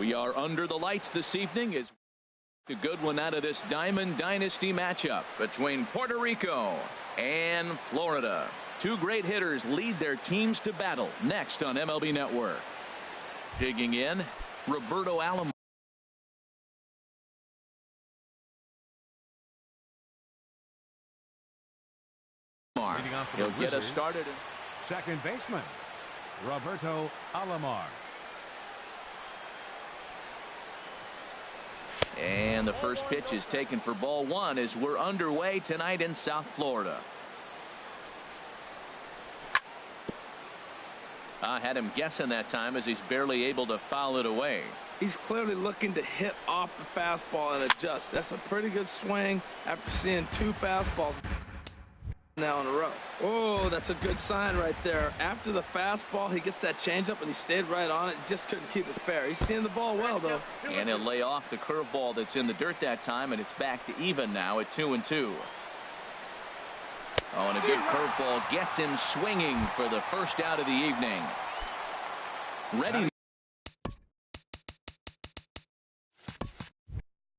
We are under the lights this evening as a good one out of this Diamond Dynasty matchup between Puerto Rico and Florida. Two great hitters lead their teams to battle next on MLB Network. Digging in, Roberto Alomar. He'll get us started. Second baseman, Roberto Alomar. And the first pitch is taken for ball one as we're underway tonight in South Florida. I had him guessing that time as he's barely able to foul it away. He's clearly looking to hit off the fastball and adjust. That's a pretty good swing after seeing two fastballs now in a row. Oh, that's a good sign right there. After the fastball, he gets that changeup and he stayed right on it. Just couldn't keep it fair. He's seeing the ball well, though. And he'll lay off the curveball that's in the dirt that time, and it's back to even now at 2-2. Oh, and a good curveball gets him swinging for the first out of the evening. Ready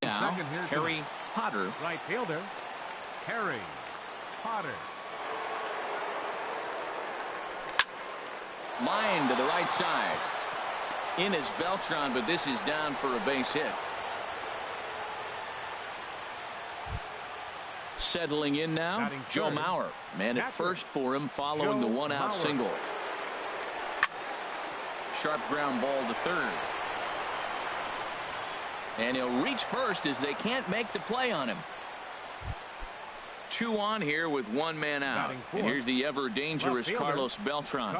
now, Harry Potter. Right fielder, Harry Potter. Line to the right side. In is Beltran, but this is down for a base hit. Settling in now, Joe Mauer. Man at first for him following the one-out single. Sharp ground ball to third. And he'll reach first as they can't make the play on him. Two on here with one man out. And here's the ever dangerous Carlos Beltran.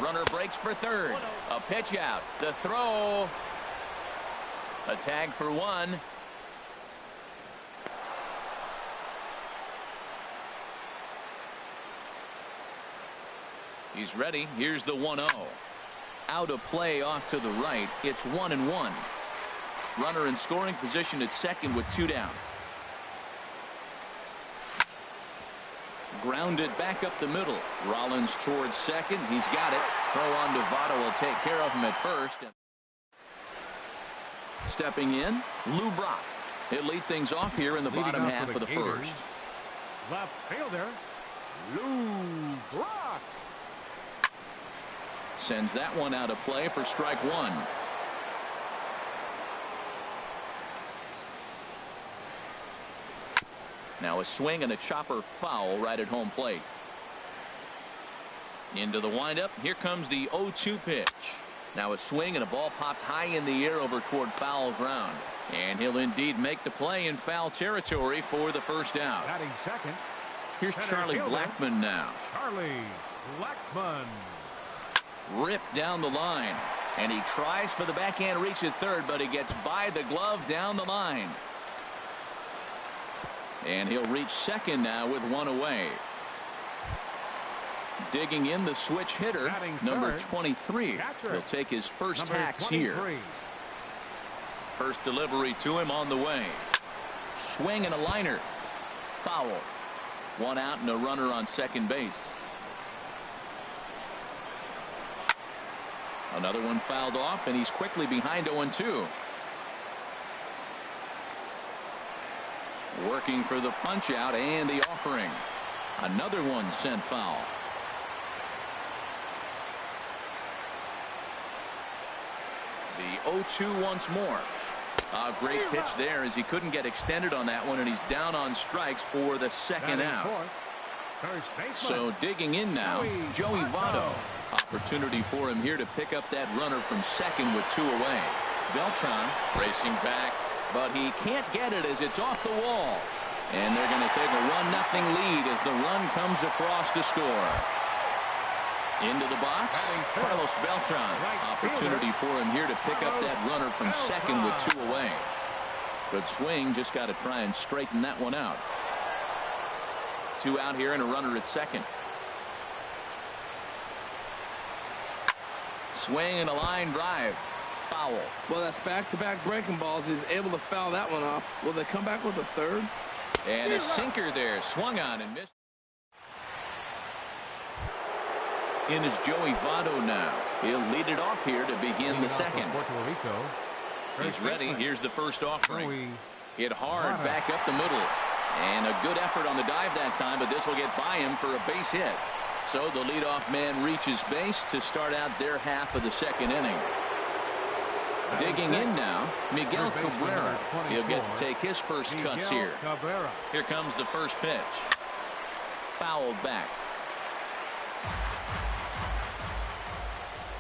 Runner breaks for third. A pitch out. The throw. A tag for one. He's ready. Here's the 1-0. Out of play off to the right. It's 1-1. Runner in scoring position at second with two down. Grounded back up the middle. Rollins towards second. He's got it. Throw on to Votto will take care of him at first. Stepping in, Lou Brock. He'll lead things off here in the bottom half of the first. Left fielder, Lou Brock. Sends that one out of play for strike one. Now a swing and a chopper foul right at home plate. Into the windup. Here comes the 0-2 pitch. Now a swing and a ball popped high in the air over toward foul ground. And he'll indeed make the play in foul territory for the first out. Batting second. Here's Charlie Blackmon now. Charlie Blackmon. Ripped down the line. And he tries for the backhand reach at third, but he gets by the glove down the line. And he'll reach second now with one away. Digging in the switch hitter, number 23. He'll take his first hacks here. First delivery to him on the way. Swing and a liner. Foul. One out and a runner on second base. Another one fouled off, and he's quickly behind 0-2. Working for the punch out and the offering. Another one sent foul. The 0-2 once more. A great pitch there as he couldn't get extended on that one, and he's down on strikes for the second out. So digging in now, Joey Votto. Opportunity for him here to pick up that runner from second with two away. Beltran racing back, but he can't get it as it's off the wall. And they're going to take a 1-0 lead as the run comes across to score. Into the box, Carlos Beltran. Opportunity for him here to pick up that runner from second with two away. Good swing, just got to try and straighten that one out. Two out here and a runner at second. Swing and a line drive. Foul. Well, that's back-to-back breaking balls. He's able to foul that one off. Will they come back with a third? And a sinker there. Swung on and missed. In is Joey Votto now. He'll lead it off here to begin the second. Puerto Rico. He's ready. Here's the first offering. Hit hard back up the middle. And a good effort on the dive that time, but this will get by him for a base hit. So the leadoff man reaches base to start out their half of the second inning. Digging in now, Miguel Cabrera. He'll get to take his first cuts here. Here comes the first pitch. Fouled back.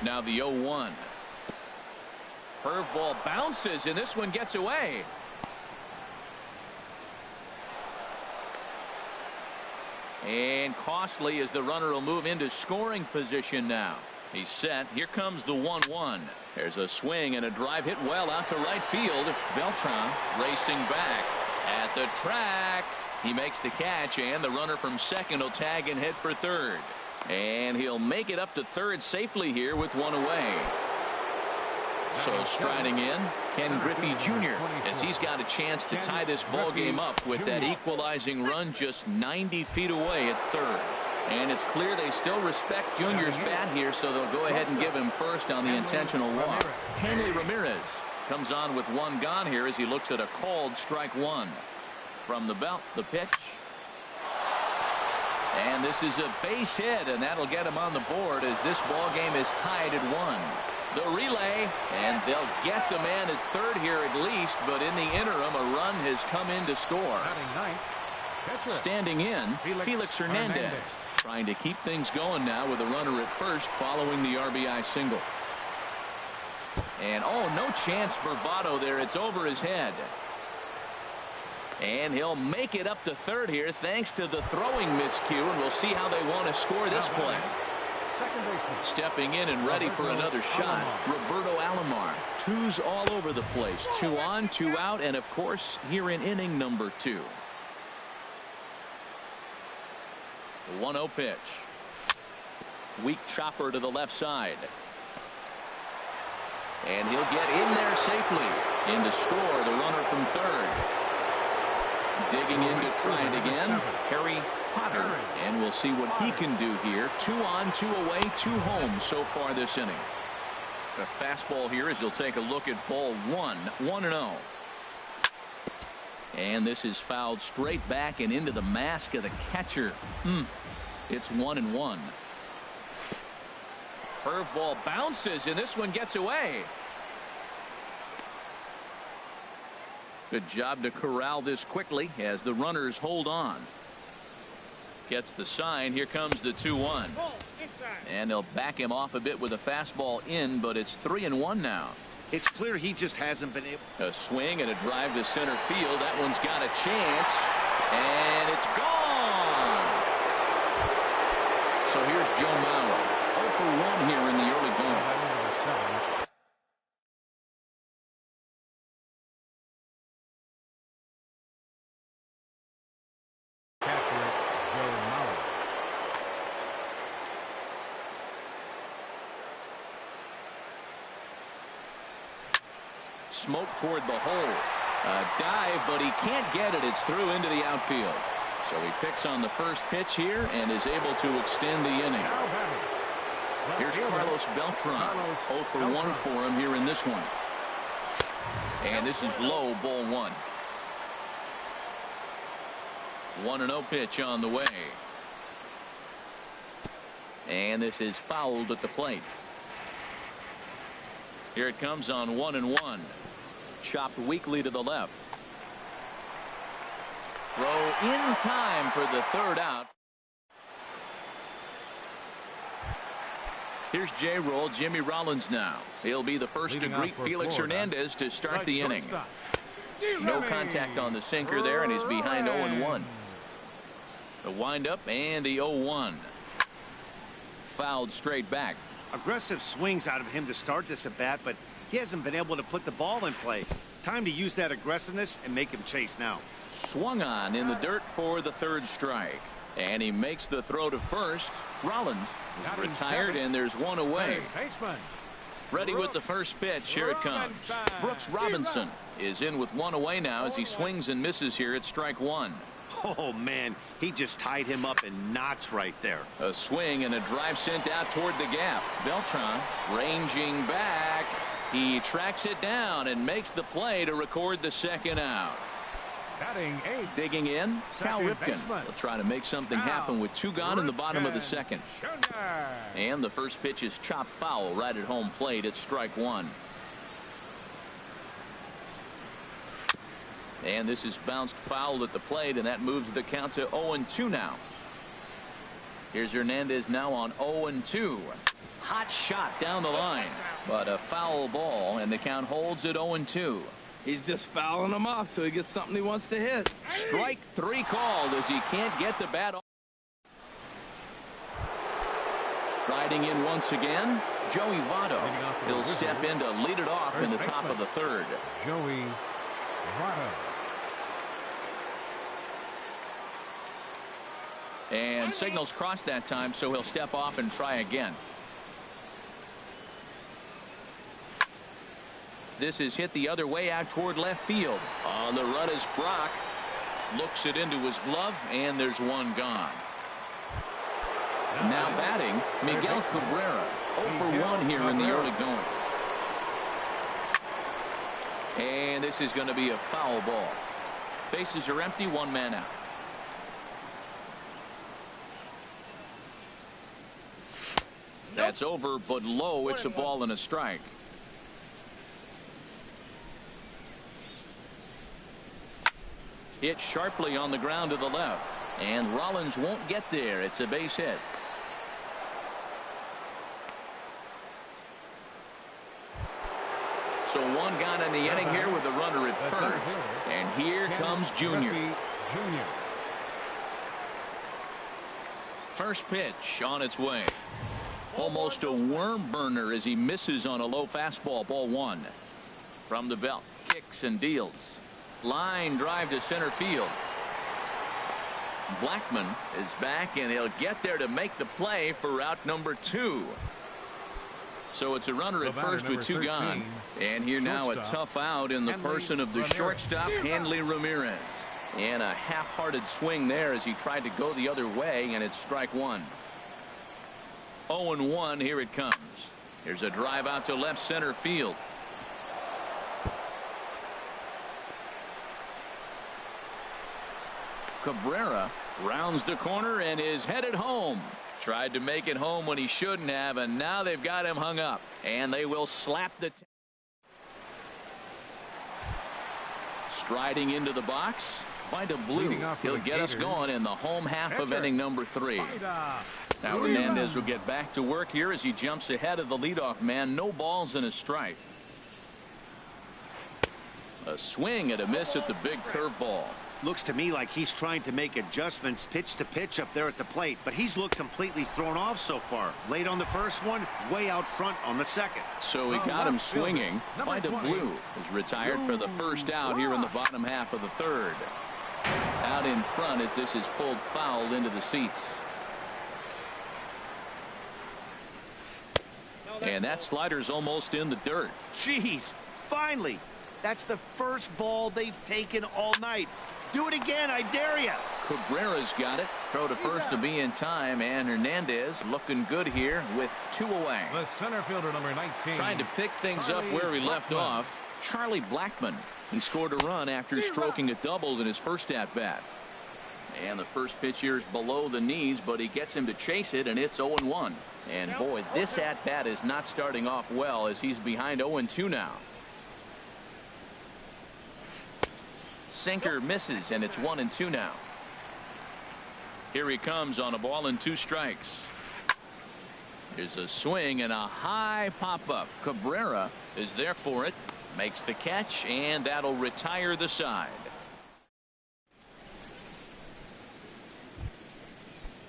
Now the 0-1. Curveball bounces, and this one gets away. And costly as the runner will move into scoring position now. He's set. Here comes the 1-1. There's a swing and a drive hit well out to right field. Beltran racing back at the track. He makes the catch, and the runner from second will tag and head for third. And he'll make it up to third safely here with one away. So striding in, Ken Griffey Jr. as he's got a chance to tie this ball game up with that equalizing run just 90 feet away at third. And it's clear they still respect Junior's bat here, so they'll go ahead and give him first on the intentional walk. Hanley Ramirez comes on with one gone here as he looks at a called strike one. From the belt, the pitch. And this is a base hit, and that'll get him on the board as this ball game is tied at 1. The relay, and they'll get the man at third here at least, but in the interim a run has come in to score. Standing in, Felix Hernandez trying to keep things going now with a runner at first following the RBI single. And oh, no chance for Votto there. It's over his head. And he'll make it up to third here thanks to the throwing miscue, and we'll see how they want to score this play. Stepping in and ready for another shot, Roberto Alomar. Twos all over the place. 2 on, 2 out, and of course here in inning number 2. The 1-0 pitch. Weak chopper to the left side. And he'll get in there safely. In to score the runner from third. Digging in to try it again, Harry Potter, and we'll see what he can do here. 2 on, 2 away, 2 home so far this inning. The fastball here as he'll take a look at ball 1, 1-0. And this is fouled straight back and into the mask of the catcher. It's 1-1. Curveball bounces, and this one gets away. Good job to corral this quickly as the runners hold on. Gets the sign. Here comes the 2-1. And they'll back him off a bit with a fastball in, but it's 3-1 now. It's clear he just hasn't been able. A swing and a drive to center field. That one's got a chance. And it's gone. So here's Joe Mauer. 0 for 1 here in the early going. Smoke toward the hole. A dive, but he can't get it. It's through into the outfield. So he picks on the first pitch here and is able to extend the inning. Here's Carlos Beltran. 0 for 1 for him here in this one. And this is low, ball 1. 1-0 pitch on the way. And this is fouled at the plate. Here it comes on 1-1. Chopped weakly to the left. Throw in time for the third out. Here's J-Roll, Jimmy Rollins now. He'll be the first to greet Felix Hernandez to start the inning. No contact on the sinker there, and he's behind 0-1. The windup and the 0-1. Fouled straight back. Aggressive swings out of him to start this at bat, but he hasn't been able to put the ball in play. Time to use that aggressiveness and make him chase now. Swung on in the dirt for the third strike. And he makes the throw to first. Rollins is retired, and there's one away. Ready with the first pitch. Here it comes. Brooks Robinson is in with one away now as he swings and misses here at strike 1. Oh, man, he just tied him up in knots right there. A swing and a drive sent out toward the gap. Beltran ranging back. He tracks it down and makes the play to record the second out. Batting eighth. Digging in, Cal Second Ripken baseman. will try to make something happen with 2 gone in the bottom of the second. Junior. And the first pitch is chopped foul right at home plate. It's strike 1. And this is bounced foul at the plate, and that moves the count to 0-2 now. Here's Hernandez now on 0-2. Hot shot down the line, but a foul ball, and the count holds at 0-2. He's just fouling him off till he gets something he wants to hit. Strike 3 called as he can't get the bat off. Striding in once again, Joey Votto. He'll step in to lead it off in the top of the third. Joey Votto. And signals crossed that time, so he'll step off and try again. This is hit the other way out toward left field. On the run is Brock. Looks it into his glove, and there's one gone. Now batting, Miguel Cabrera. 0 for 1 here in the early going. And this is going to be a foul ball. Bases are empty, 1 man out. That's over, but low. It's a ball and a strike. Hit sharply on the ground to the left, and Rollins won't get there. It's a base hit. So 1 gone in the inning here with a runner at first, and here comes Junior. First pitch on its way. Almost a worm burner as he misses on a low fastball. Ball 1. From the belt, kicks and deals. Line drive to center field. Blackman is back, and he'll get there to make the play for out number 2. So it's a runner at first with 2 gone. And here now a tough out in the person of the shortstop, Hanley Ramirez. And a half-hearted swing there as he tried to go the other way, and it's strike 1. 0-1, here it comes. Here's a drive out to left center field. Cabrera rounds the corner and is headed home. Tried to make it home when he shouldn't have, and now they've got him hung up, and they will slap the striding into the box. Find a blue. He'll get us going in the home half of inning number 3. Now Hernandez will get back to work here as he jumps ahead of the leadoff man. No balls and a strike. A swing and a miss at the big curveball. Looks to me like he's trying to make adjustments pitch to pitch up there at the plate, but he's looked completely thrown off so far. Late on the first one, way out front on the second. So he got him swinging. Find a blue is retired for the first out here in the bottom half of the third. Out in front as this is pulled foul into the seats. And that slider's almost in the dirt. Jeez, finally. That's the first ball they've taken all night. Do it again, I dare you. Cabrera's got it. Throw to first to be in time, and Hernandez looking good here with 2 away. The center fielder, number 19. Trying to pick things up where he left off. Charlie Blackman. He scored a run after stroking a double in his first at bat. And the first pitch here is below the knees, but he gets him to chase it, and it's 0-1. And boy, this at bat is not starting off well as he's behind 0-2 now. Sinker misses, and it's 1-2 now. Here he comes on a ball and 2 strikes. Here's a swing and a high pop-up. Cabrera is there for it. Makes the catch, and that'll retire the side.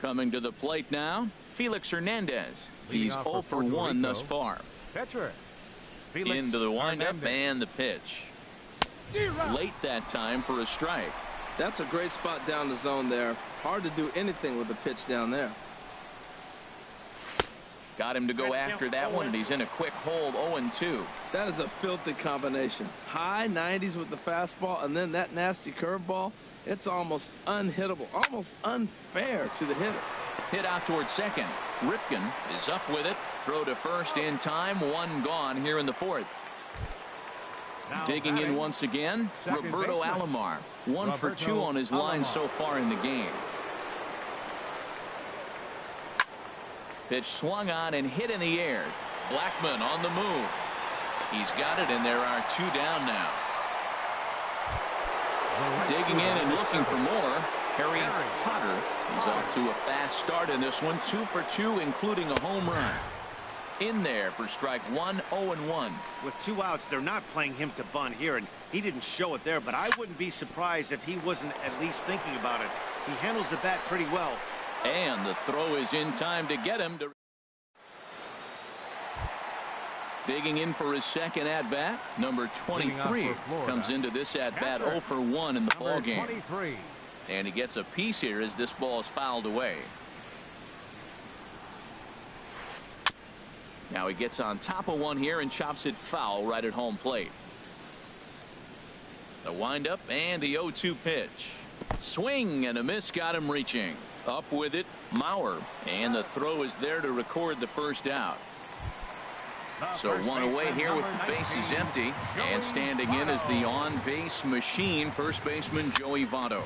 Coming to the plate now, Felix Hernandez. He's 0 for 1 thus far. Pitcher. Into the windup and the pitch. Late that time for a strike. That's a great spot down the zone there. Hard to do anything with the pitch down there. Got him to go after that one, and he's in a quick hold. 0-2. That is a filthy combination. High 90s with the fastball, and then that nasty curveball. it's almost unhittable, almost unfair to the hitter. Hit out towards second. Ripken is up with it. Throw to first in time. One gone here in the fourth. Now Digging in once again, Roberto baseman. Alomar. 1 for 2 on his line so far in the game. Pitch swung on and hit in the air. Blackmon on the move. He's got it, and there are 2 down now. Digging in and looking for more, Harry Potter. He's off to a fast start in this one. 2 for 2, including a home run. In there for strike 1, 0-1. With 2 outs, they're not playing him to bunt here, and he didn't show it there, but I wouldn't be surprised if he wasn't at least thinking about it. He handles the bat pretty well. And the throw is in time to get him to. Digging in for his second at-bat, number 23 comes into this at-bat 0 for 1 in the ball game. 23. And he gets a piece here as this ball is fouled away. Now he gets on top of one here and chops it foul right at home plate. The windup and the 0-2 pitch. Swing and a miss, got him reaching. Up with it, Mauer. And the throw is there to record the first out. So one away here with the bases empty. And standing in is the on-base machine, first baseman Joey Votto.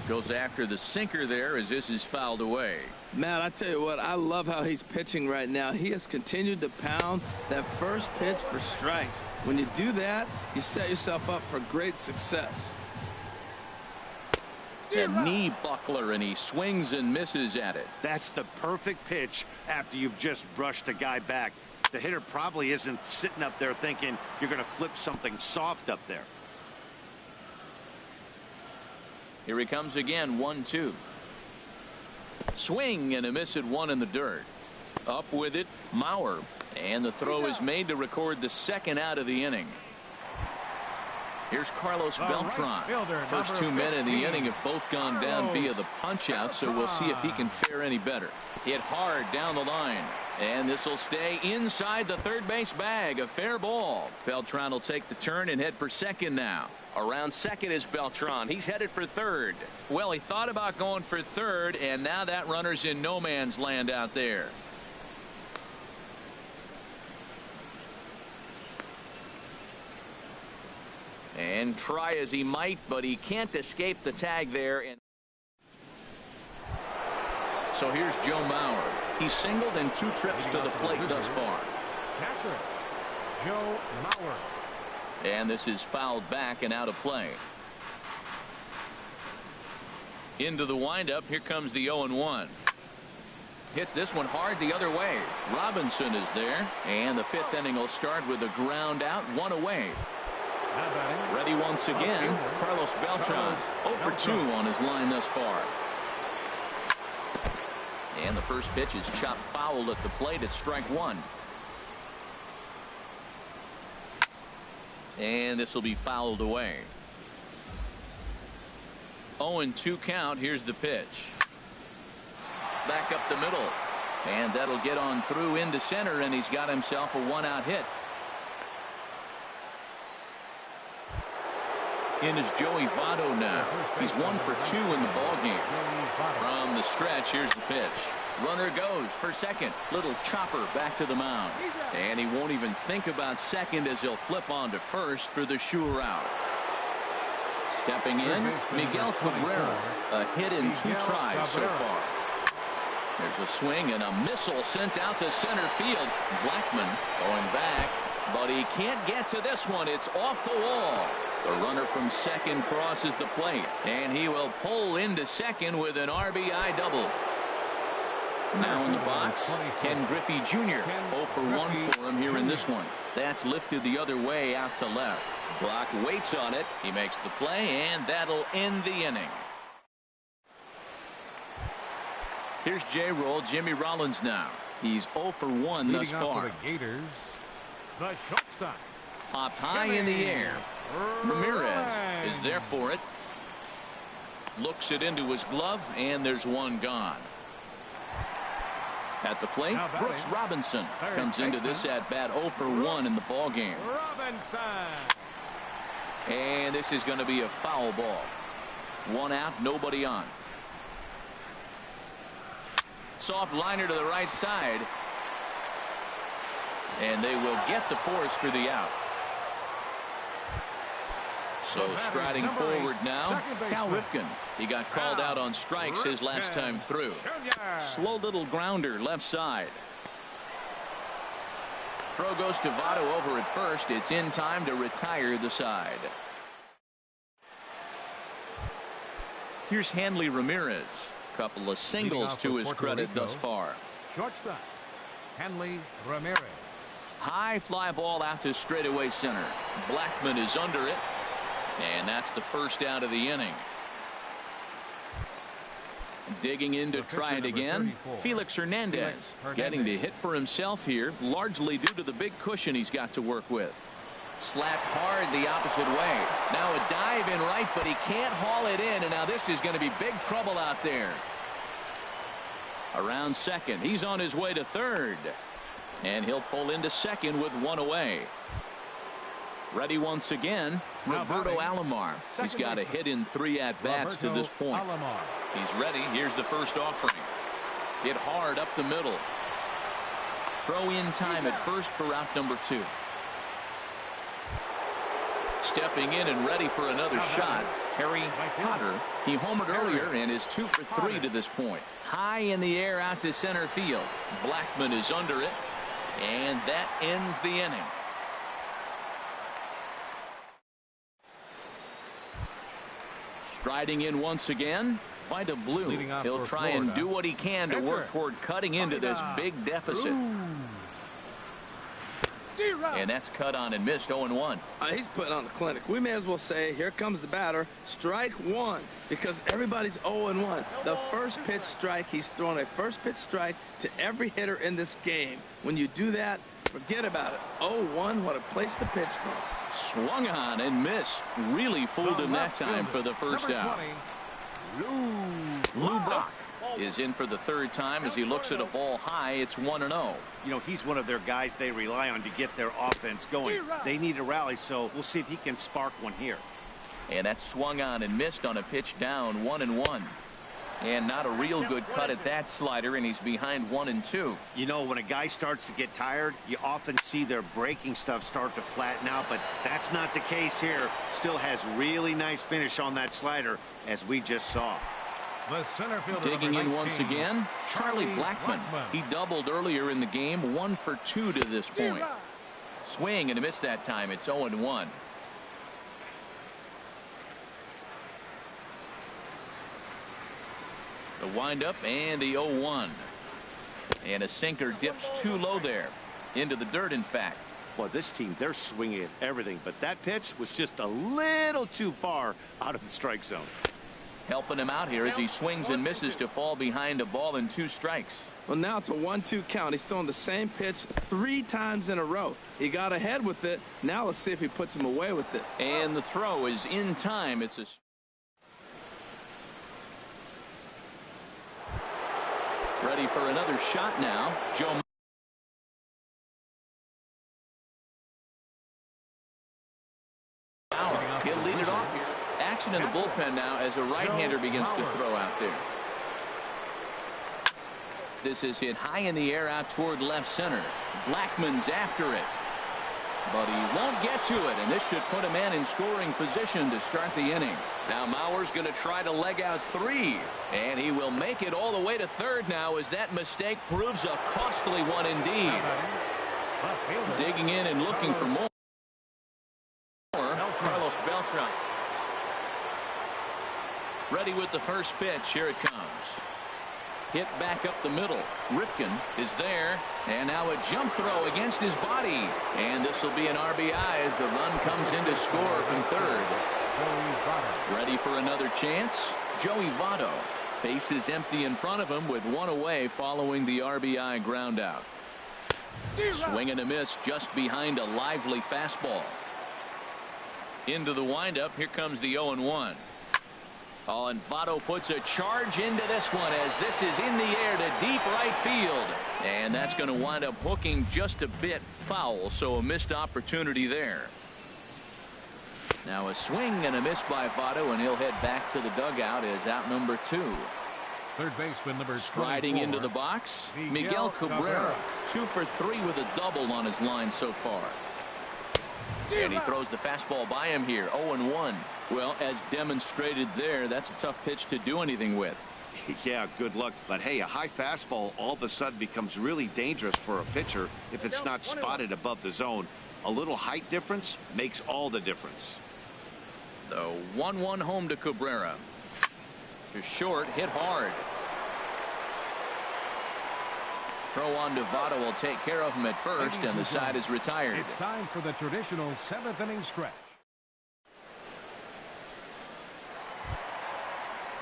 Goes after the sinker there as this is fouled away. Matt, I tell you what, I love how he's pitching right now. He has continued to pound that first pitch for strikes. When you do that, you set yourself up for great success. A knee buckler, and he swings and misses at it. That's the perfect pitch after you've just brushed a guy back. The hitter probably isn't sitting up there thinking you're going to flip something soft up there. Here he comes again, 1-2. Swing and a miss at 1 in the dirt. Up with it, Mauer. And the throw is made to record the second out of the inning. Here's Carlos Beltran. First 2 men in the inning have both gone down via the punch out, so we'll see if he can fare any better. Hit hard down the line. And this will stay inside the third base bag. A fair ball. Beltran will take the turn and head for second now. Around second is Beltran. He's headed for third. Well, he thought about going for third, and now that runner's in no man's land out there. And try as he might, but he can't escape the tag there. And so here's Joe Mauer. He's singled in 2 trips to the plate thus far. Catcher, Joe Mauer. And this is fouled back and out of play. Into the windup. Here comes the 0-1. Hits this one hard the other way. Robinson is there. And the 5th inning will start with a ground out, 1 away. Ready once again, Carlos Beltran. 0 for 2 on his line thus far. And the first pitch is chopped foul at the plate at strike 1. And this will be fouled away. 0-2 count. Here's the pitch. Back up the middle. And that'll get on through into center, and he's got himself a 1-out hit. In is Joey Votto now. He's 1 for 2 in the ballgame. From the stretch, here's the pitch. Runner goes for second. Little chopper back to the mound. And he won't even think about second as he'll flip on to first for the sure out. Stepping in, Miguel Cabrera. A hit in 2 tries so far. There's a swing and a missile sent out to center field. Blackmon going back, but he can't get to this one. It's off the wall. The runner from second crosses the plate, and he will pull into second with an RBI double. Now in the box, Ken Griffey Jr. 0 for 1 for him here in this one. That's lifted the other way out to left. Brock waits on it. He makes the play, and that'll end the inning. Here's J-Roll, Jimmy Rollins now. He's 0 for 1 thus far. The Gators, the shortstop. Popped high in the air. Ramirez is there for it. Looks it into his glove, and there's one gone. At the plate, Brooks Robinson comes into this at-bat 0 for 1 in the ballgame. Robinson. And this is going to be a foul ball. One out, nobody on. Soft liner to the right side. And they will get the force for the out. So striding forward now, Cal Ripken. He got called out on strikes his last time through. Slow little grounder left side. Throw goes to Votto over at first. It's in time to retire the side. Here's Hanley Ramirez. Couple of singles to his credit thus far. Shortstop, Hanley Ramirez. High fly ball out to straightaway center. Blackman is under it. And that's the first out of the inning. Digging in to try it again, Felix Hernandez. Getting to hit for himself here, largely due to the big cushion he's got to work with. Slapped hard the opposite way. Now a dive in right, but he can't haul it in, and now this is going to be big trouble out there. Around second, he's on his way to third. And he'll pull into second with one away. Ready once again, Roberto Alomar. He's got a hit in 3 at-bats to this point. He's ready. Here's the first offering. Hit hard up the middle. Throw in time at first for out number 2. Stepping in and ready for another shot, Harry Potter. He homered earlier and is 2 for 3 to this point. High in the air out to center field. Blackman is under it, and that ends the inning. Striding in once again, Vida Blue. He'll try and do what he can to work toward cutting into this big deficit. And that's cut on and missed. 0-1. He's putting on the clinic. We may as well say, here comes the batter. Strike one, because everybody's 0-1. The first pitch strike, he's thrown a first pitch strike to every hitter in this game. When you do that, forget about it. 0-1, what a place to pitch from. Swung on and missed. Really fooled him that time for the first out. Lou Brock is in for the third time as he looks at a ball high. It's 1-0. You know, he's one of their guys they rely on to get their offense going. They need a rally, so we'll see if he can spark one here. And that's swung on and missed on a pitch down, 1-1. And not a real good cut at that slider, and he's behind 1-2. You know, when a guy starts to get tired, you often see their breaking stuff start to flatten out, but that's not the case here. Still has really nice finish on that slider, as we just saw. The center fielder digging in once again, Charlie Blackman. He doubled earlier in the game, 1 for 2 to this point. Swing and a miss that time. It's 0-1. The windup and the 0-1. And a sinker dips too low there. Into the dirt, in fact. Well, this team, they're swinging at everything, but that pitch was just a little too far out of the strike zone. Helping him out here as he swings and misses to fall behind a ball and 2 strikes. Well, now it's a 1-2 count. He's throwing the same pitch 3 times in a row. He got ahead with it. Now let's see if he puts him away with it. And the throw is in time. It's a... Ready for another shot now. Joe. He'll lead it off here. Action in the bullpen now as a right-hander begins to throw out there. This is hit high in the air out toward left center. Blackman's after it, but he won't get to it, and this should put a man in scoring position to start the inning. Now Mauer's going to try to leg out 3, and he will make it all the way to third now as that mistake proves a costly one indeed. Digging in and looking for more. Carlos Beltran. Ready with the first pitch. Here it comes. Hit back up the middle. Ripken is there, and now a jump throw against his body, and this will be an RBI as the run comes in to score from third. Ready for another chance. Joey Votto. Base is empty in front of him with 1 away following the RBI ground out. Swing and a miss just behind a lively fastball. Into the windup. Here comes the 0-1. Oh, and Votto puts a charge into this one as this is in the air to deep right field. And that's going to wind up hooking just a bit foul, so a missed opportunity there. Now a swing and a miss by Votto, and he'll head back to the dugout as out number 2. Third baseman number 24. Striding into the box, Miguel Cabrera. 2 for 3 with a double on his line so far. And he throws the fastball by him here. 0-1. Well, as demonstrated there, that's a tough pitch to do anything with. Yeah, good luck. But hey, a high fastball all of a sudden becomes really dangerous for a pitcher if it's not spotted above the zone. A little height difference makes all the difference. The 1-1 home to Cabrera. To short, hit hard. Throw on to Votto will take care of him at first, and the side is retired. It's time for the traditional 7th inning stretch.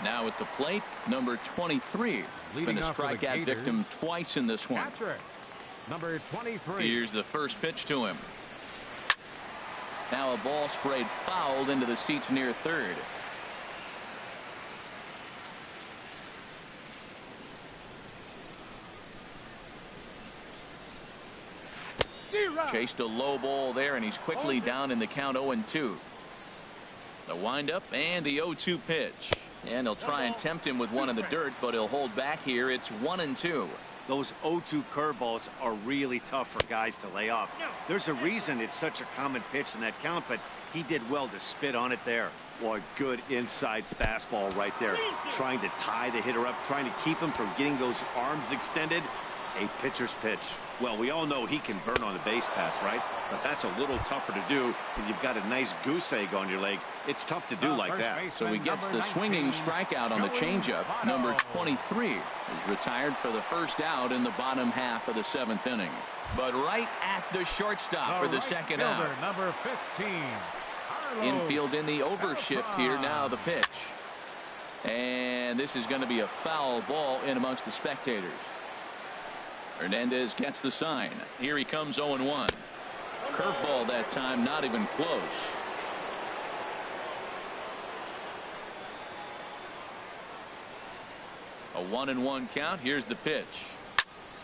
Now at the plate, number 23. Been a strikeout victim twice in this one. Catcher, number 23. Here's the first pitch to him. Now a ball sprayed fouled into the seats near third. Chased a low ball there, and he's quickly down in the count. 0-2. The windup and the 0-2 pitch. And he'll try and tempt him with one in the dirt, but he'll hold back here. It's 1-2. Those 0-2 curveballs are really tough for guys to lay off. There's a reason it's such a common pitch in that count, but he did well to spit on it there. Boy, good inside fastball right there. Trying to tie the hitter up, trying to keep him from getting those arms extended. A pitcher's pitch. Well, we all know he can burn on a base pass, right? But that's a little tougher to do when you've got a nice goose egg on your leg. It's tough to do like that. So he gets the swinging strikeout on the changeup. Number 23 is retired for the first out in the bottom half of the 7th inning. But right at the shortstop for the second out. Number 15. Infield in the overshift here. Now the pitch. And this is going to be a foul ball in amongst the spectators. Hernandez gets the sign. Here he comes. 0-1. Curveball that time, not even close. A 1-1 count. Here's the pitch.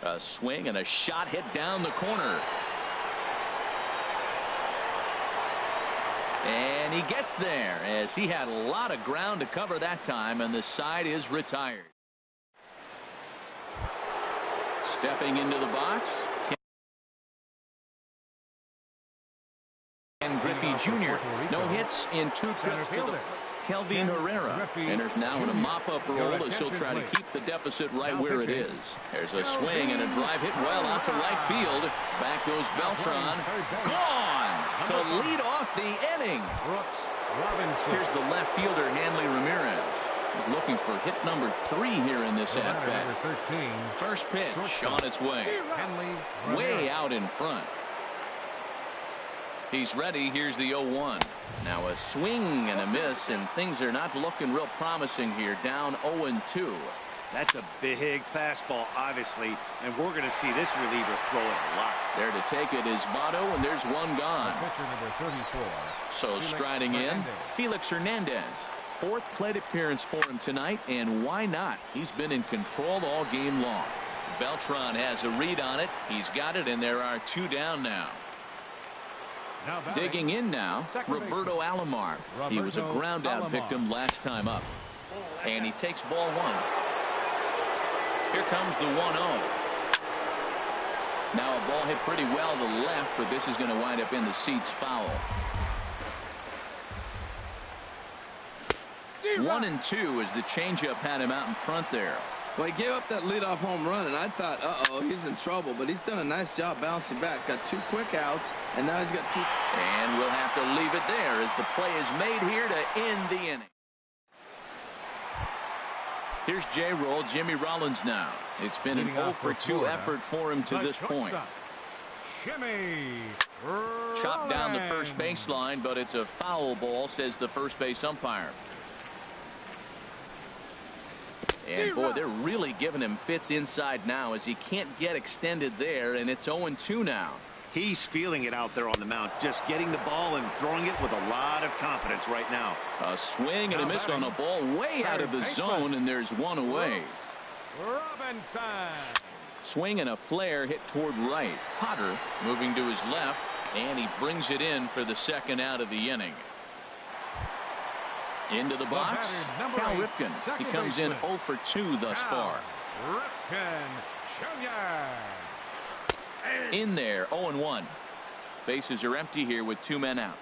A swing and a shot hit down the corner. And he gets there as he had a lot of ground to cover that time, and the side is retired. Stepping into the box, Ken Griffey Jr. No hits in 2 trips to the Kelvin Herrera enters now in a mop-up role as he'll try to keep the deficit right where it is. There's a swing and a drive hit well out to right field. Back goes Beltran. Gone to lead off the inning. Here's the left fielder, Hanley Ramirez. He's looking for hit number 3 here in this at-bat. First pitch on its way. Way out in front. He's ready. Here's the 0-1. Now a swing and a miss, and things are not looking real promising here. Down 0-2. That's a big fastball, obviously, and we're going to see this reliever throw it a lot. There to take it is Votto, and there's one gone. So striding in, Felix Hernandez. 4th plate appearance for him tonight, and why not? He's been in control all game long. Beltran has a read on it. He's got it, and there are 2 down now. Digging in now, Roberto Alomar. He was a ground-out victim last time up. And he takes ball 1. Here comes the 1-0. Now a ball hit pretty well to the left, but this is going to wind up in the seats foul. 1-2 as the changeup had him out in front there. Well, he gave up that leadoff home run, and I thought, uh-oh, he's in trouble. But he's done a nice job bouncing back. Got 2 quick outs, and now he's got 2. And we'll have to leave it there as the play is made here to end the inning. Here's J-Roll, Jimmy Rollins now. It's been an 0-for-2 effort for him to this point. Chopped down the first baseline, but it's a foul ball, says the first base umpire. And boy, they're really giving him fits inside now as he can't get extended there, and it's 0-2 now. He's feeling it out there on the mound, just getting the ball and throwing it with a lot of confidence right now. A swing and a miss on a ball way out of the zone, and there's one away. Swing and a flare hit toward right. Potter moving to his left, and he brings it in for the second out of the inning. Into the box, Cal Ripken. He comes in 0 for 2 thus far. Ripken Jr. In there, 0-1. Bases are empty here with 2 men out.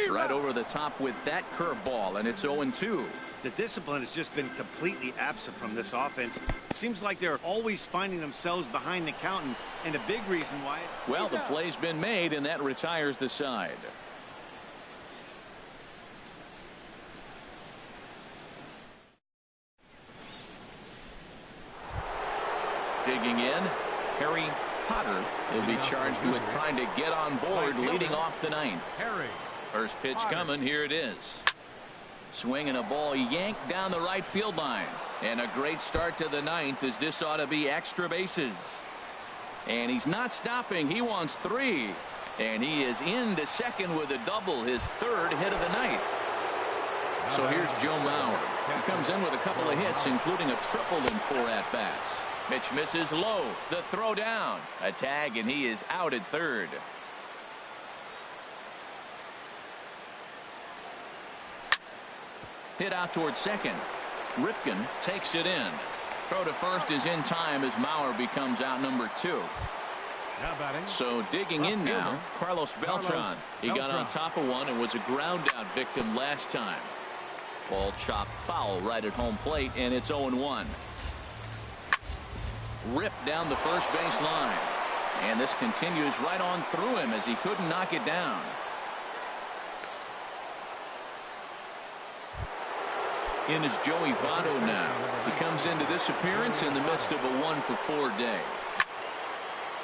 Right over the top with that curveball, and it's 0-2. The discipline has just been completely absent from this offense. It seems like they're always finding themselves behind the count, and a big reason why. Well, the play's been made, and that retires the side. Digging in, Harry Potter will be charged with trying to get on board leading off the 9th. First pitch coming. Here it is. Swinging a ball yanked down the right field line. And a great start to the 9th, as this ought to be extra bases. And he's not stopping. He wants 3. And he is into second with a double, his 3rd hit of the night. So here's Joe Mauer. He comes in with a couple of hits, including a triple in 4 at-bats. Pitch misses low. The throw down. A tag, and he is out at 3rd. Hit out towards second. Ripken takes it in. Throw to first is in time as Mauer becomes out number 2. So digging in now, Carlos Beltran. He got on top of one and was a ground out victim last time. Ball chopped foul right at home plate, and it's 0-1. Ripped down the first base line. And this continues right on through him as he couldn't knock it down. In is Joey Votto now. He comes into this appearance in the midst of a 1-for-4 day.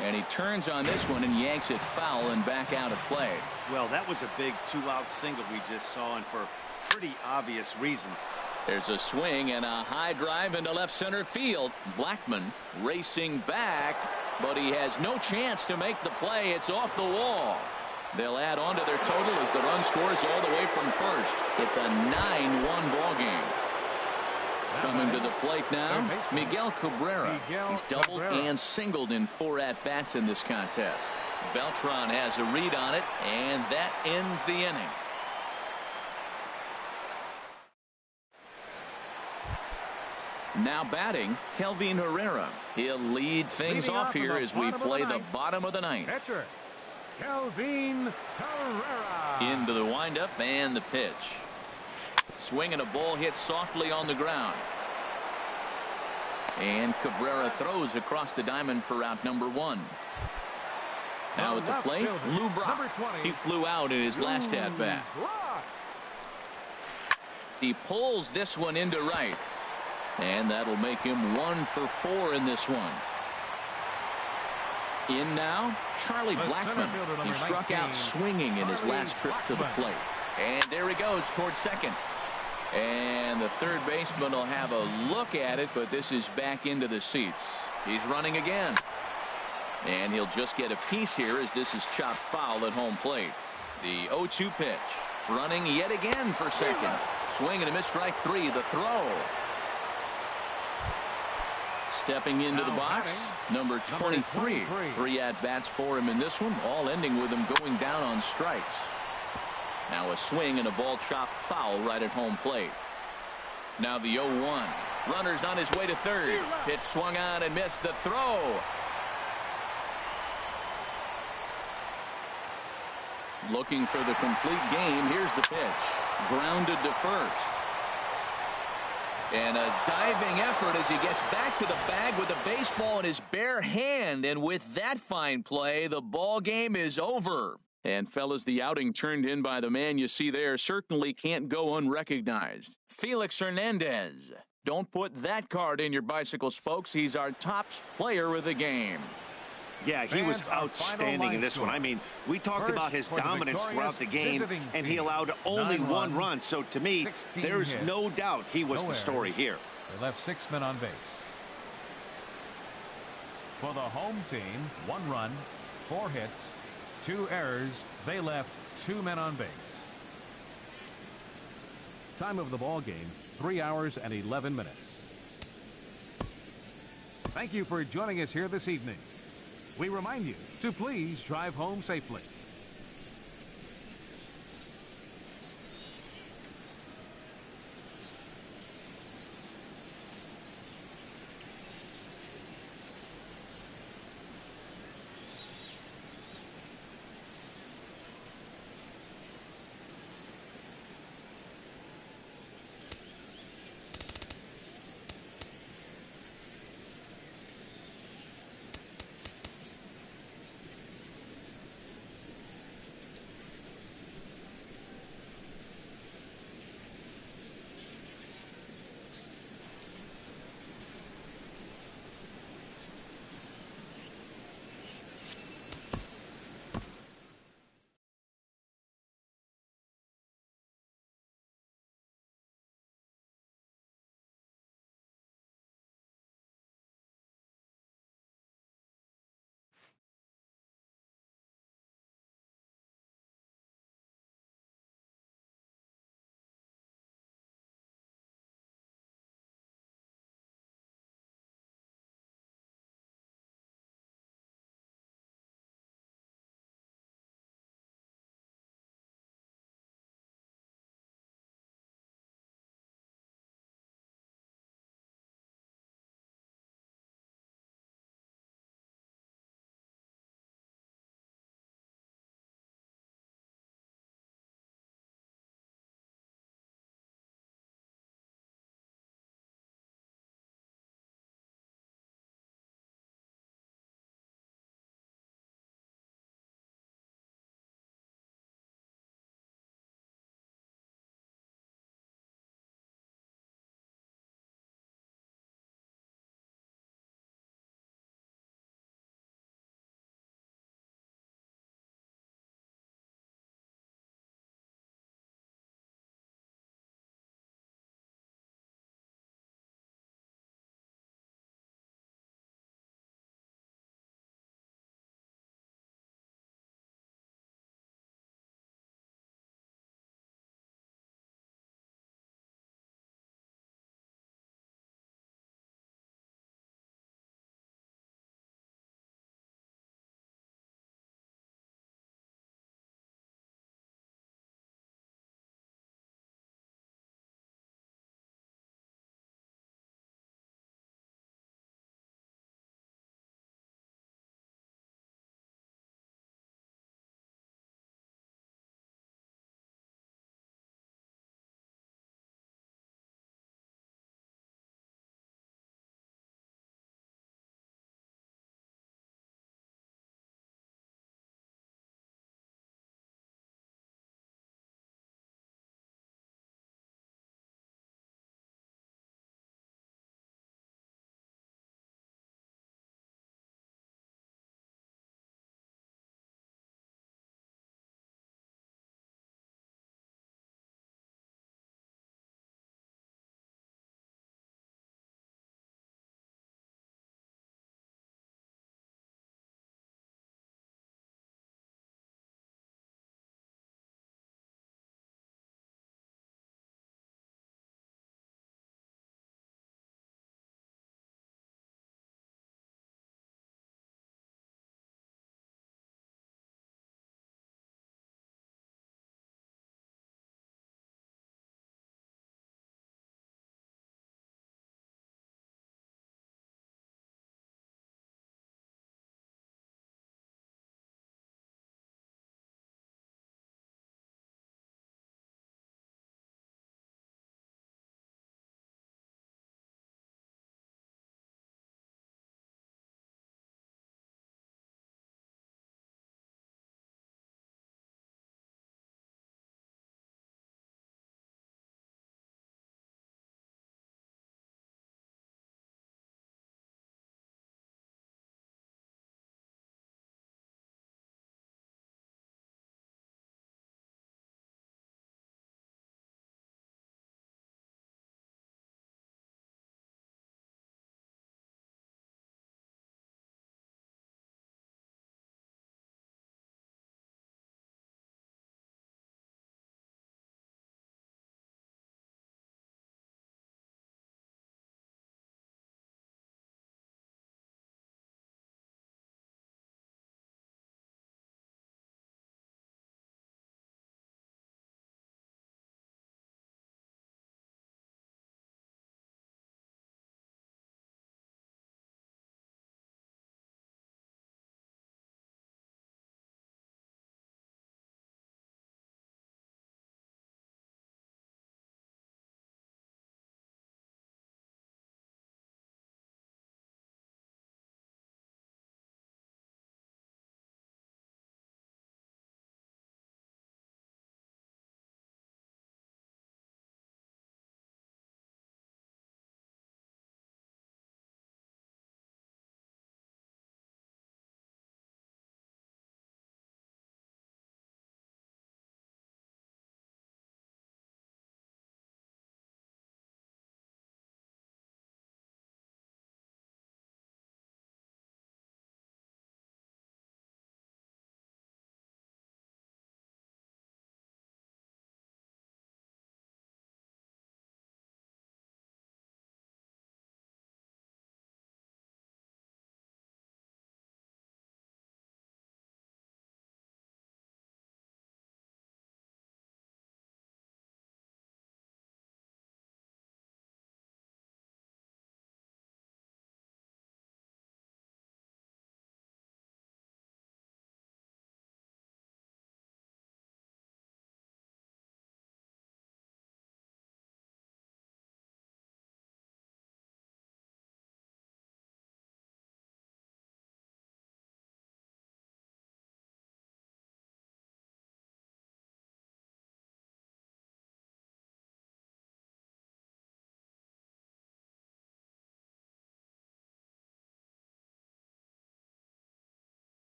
And he turns on this one and yanks it foul and back out of play. Well, that was a big 2-out single we just saw, and for pretty obvious reasons. There's a swing and a high drive into left center field. Blackman racing back, but he has no chance to make the play. It's off the wall. They'll add on to their total as the run scores all the way from first. It's a 9-1 ball game. Coming to the plate now, Miguel Cabrera. He's doubled and singled in 4 at-bats in this contest. Beltran has a read on it, and that ends the inning. Now batting, Kelvin Herrera. He'll lead things off here as we play the bottom of the 9th. Pitcher, Kelvin Herrera. Into the windup and the pitch. Swinging a ball hit softly on the ground. And Cabrera throws across the diamond for out number 1. Now at the plate, Lou Brock. He flew out in his last at-bat. He pulls this one into right. And that'll make him 1 for 4 in this one. In now, Charlie Blackmon. He struck out swinging in his last trip to the plate. And there he goes towards second. And the third baseman will have a look at it, but this is back into the seats. He's running again. And he'll just get a piece here as this is chopped foul at home plate. The 0-2 pitch. Running yet again for second. Swing and a miss, strike 3. The throw. Stepping into the box, number 23. 3 at-bats for him in this one, all ending with him going down on strikes. Now a swing and a ball chopped foul right at home plate. Now the 0-1. Runner's on his way to third. Pitch swung on and missed. The throw. Looking for the complete game. Here's the pitch. Grounded to first. And a diving effort as he gets back to the bag with the baseball in his bare hand. And with that fine play, the ball game is over. And fellas, the outing turned in by the man you see there certainly can't go unrecognized. Felix Hernandez. Don't put that card in your bicycle spokes. He's our top player of the game. Yeah, he was outstanding in this one. I mean, we talked about his dominance throughout the game, and he allowed only 1 run. So to me, there's no doubt he was the story here. They left 6 men on base. For the home team, 1 run, 4 hits, 2 errors. They left 2 men on base. Time of the ball game, 3 hours and 11 minutes. Thank you for joining us here this evening. We remind you to please drive home safely.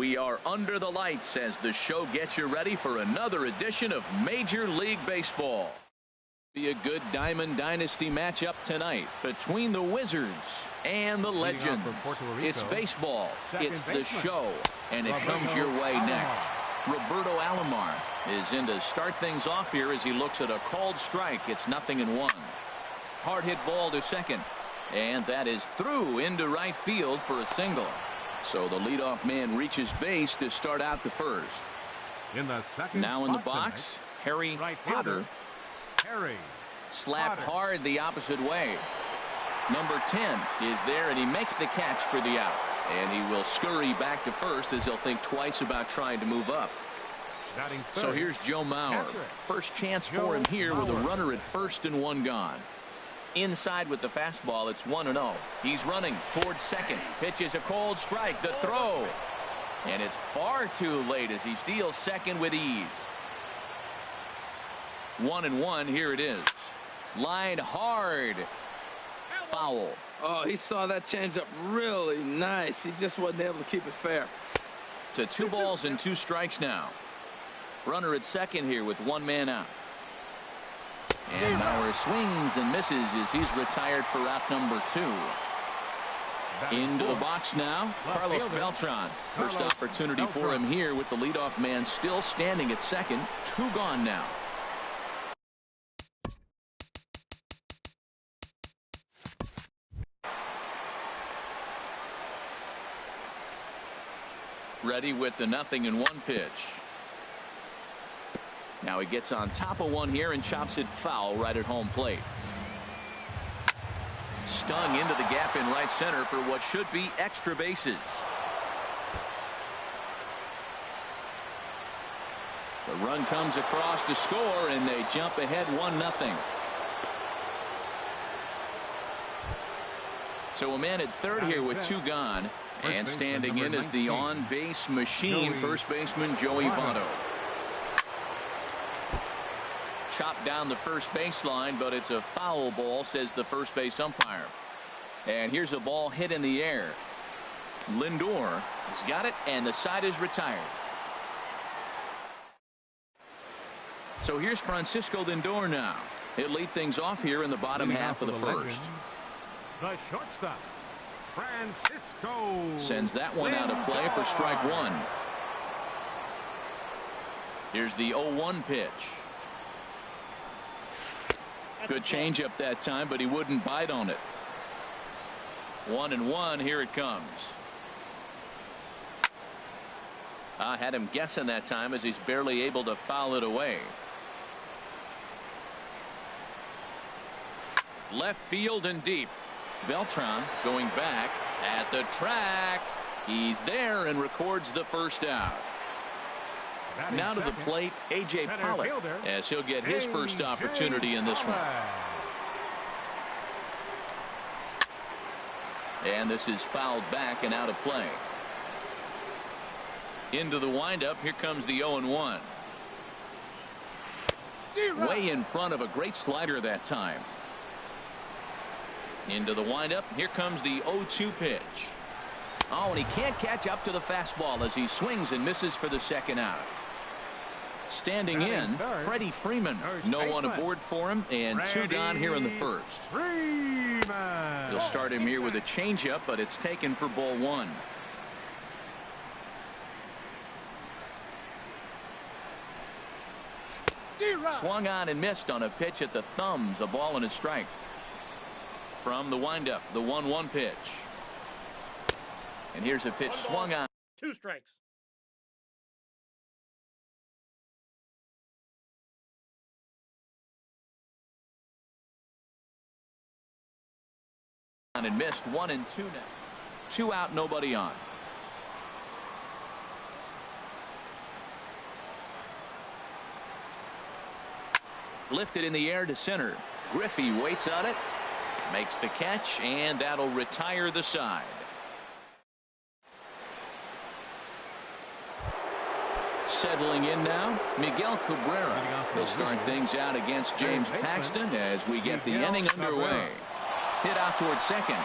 We are under the lights as the show gets you ready for another edition of Major League Baseball. Be a good Diamond Dynasty matchup tonight between the Wizards and the Legends. It's baseball, it's the show, and it comes your way next. Roberto Alomar is in to start things off here as he looks at a called strike. It's 0-1. Hard hit ball to second, and that is through into right field for a single. So the leadoff man reaches base to start out the first. Now in the box, Harry Potter. Slapped hard the opposite way. Number 10 is there, and he makes the catch for the out. And he will scurry back to first as he'll think twice about trying to move up. So here's Joe Mauer. First chance for him here with a runner at first and one gone. Inside with the fastball, it's 1-0. He's running towards second. Pitches a cold strike. The throw. And it's far too late as he steals second with ease. 1-1. Here it is. Line hard. Foul. Oh, he saw that changeup really nice. He just wasn't able to keep it fair. To 2 balls and 2 strikes now. Runner at second here with one man out. And Mauer swings and misses as he's retired for out number 2. Into the box now, Carlos Beltran. First opportunity for him here with the leadoff man still standing at second. 2 gone now. Ready with the 0-1 pitch. Now he gets on top of one here and chops it foul right at home plate. Stung into the gap in right center for what should be extra bases. The run comes across to score, and they jump ahead 1-0. So a man at third here with 2 gone. And standing in is the on-base machine, first baseman Joey Votto. Chopped down the first baseline, but it's a foul ball, says the first base umpire. And here's a ball hit in the air. Lindor has got it, and the side is retired. So here's Francisco Lindor now. He'll lead things off here in the bottom half of the first. The shortstop, Francisco. Sends that one out of play for strike 1. Here's the 0-1 pitch. Good changeup that time, but he wouldn't bite on it. 1-1. Here it comes. I had him guessing that time as he's barely able to foul it away. Left field and deep. Beltran going back at the track. He's there and records the first out. Now to the plate, A.J. Pollock, as he'll get his first opportunity in this one. And this is fouled back and out of play. Into the windup. Here comes the 0-1. Way in front of a great slider that time. Into the windup. Here comes the 0-2 pitch. Oh, and he can't catch up to the fastball as he swings and misses for the second out. Standing in, Freddie Freeman. No one aboard for him, and 2 gone here in the first. He'll start him here with a changeup, but it's taken for ball 1. Swung on and missed on a pitch at the thumbs. A ball and a strike. From the windup, the 1-1 pitch. And here's a pitch swung on. 2 strikes. And missed 1 and 2 now. 2 out, nobody on. Lifted in the air to center. Griffey waits on it, makes the catch, and that'll retire the side. Settling in now, Miguel Cabrera. He'll start things out against James Paxton as we get the inning underway. Hit out towards second.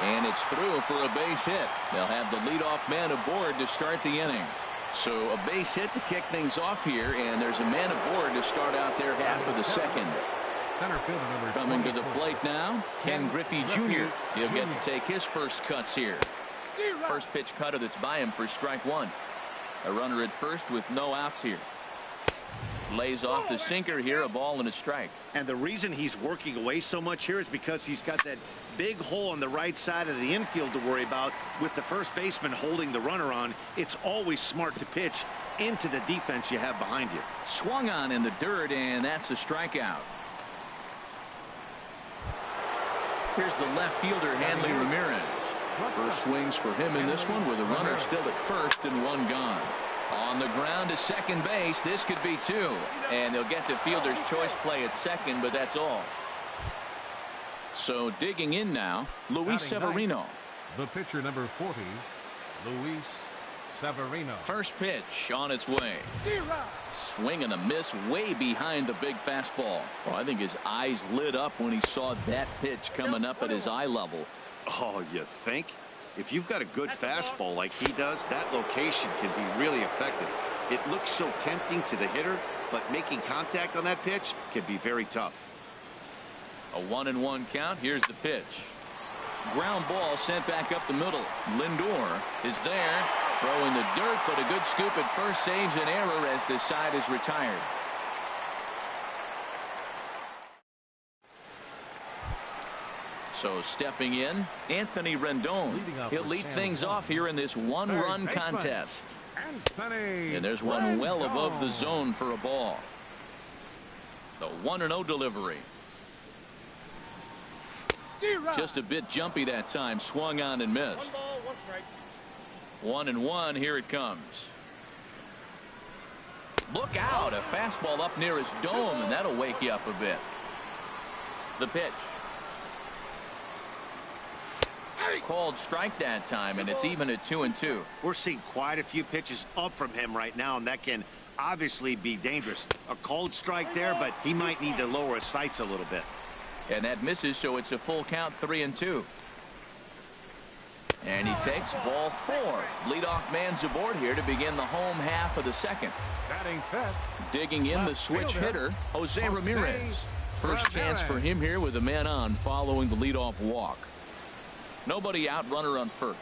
And it's through for a base hit. They'll have the leadoff man aboard to start the inning. So a base hit to kick things off here, and there's a man aboard to start out their half of the second. Center fielder number Coming to the plate now, Ken Griffey Jr. He'll get to take his first cuts here. First pitch cutter that's by him for strike one. A runner at first with no outs here. Lays off the sinker here, a ball and a strike. And the reason he's working away so much here is because he's got that big hole on the right side of the infield to worry about. With the first baseman holding the runner on, it's always smart to pitch into the defense you have behind you. Swung on in the dirt, and that's a strikeout. Here's the left fielder, Hanley Ramirez. First swings for him in this one with a runner still at first and one gone. On the ground to second base. This could be two. And they'll get the fielder's choice play at second, but that's all. So digging in now, Luis Severino. The pitcher number 40, Luis Severino. First pitch on its way. Swing and a miss way behind the big fastball. Well, I think his eyes lit up when he saw that pitch coming up at his eye level. Oh, you think? If you've got a good fastball like he does, that location can be really effective. It looks so tempting to the hitter, but making contact on that pitch can be very tough. A 1-1 count. Here's the pitch. Ground ball sent back up the middle. Lindor is there. Throw in the dirt, but a good scoop at first saves an error as the side is retired. So stepping in, Anthony Rendon. He'll lead things off here in this one-run contest. And there's one well above the zone for a ball. The 1-0 delivery. Just a bit jumpy that time. Swung on and missed. 1-1. Here it comes. Look out. A fastball up near his dome, and that'll wake you up a bit. The pitch. Called strike that time, and it's even at 2-2. We're seeing quite a few pitches up from him right now, and that can obviously be dangerous. A called strike there, but he might need to lower his sights a little bit. And that misses, so it's a full count, 3-2. And he takes ball 4. Leadoff man's aboard here to begin the home half of the second. Digging in the switch hitter, Jose Ramirez. First chance for him here with a man on following the leadoff walk. Nobody out, runner on first.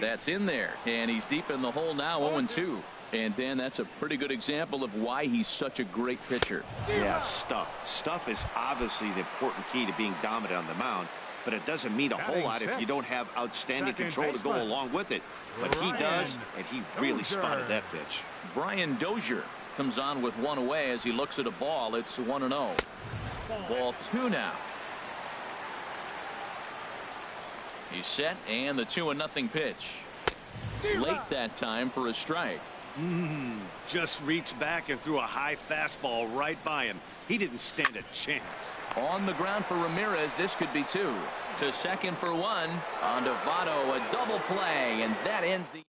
That's in there, and he's deep in the hole now, 0-2. And Dan, that's a pretty good example of why he's such a great pitcher. Yeah, stuff. Stuff is obviously the important key to being dominant on the mound, but it doesn't mean a whole lot if you don't have outstanding control to go along with it. But he does, and he really spotted that pitch. Brian Dozier comes on with one away as he looks at a ball. It's 1-0. Ball 2 now. He's set, and the 2-0 pitch. Late that time for a strike. Just reached back and threw a high fastball right by him. He didn't stand a chance. On the ground for Ramirez. This could be 2. To second for 1. On to Votto, a double play, and that ends the.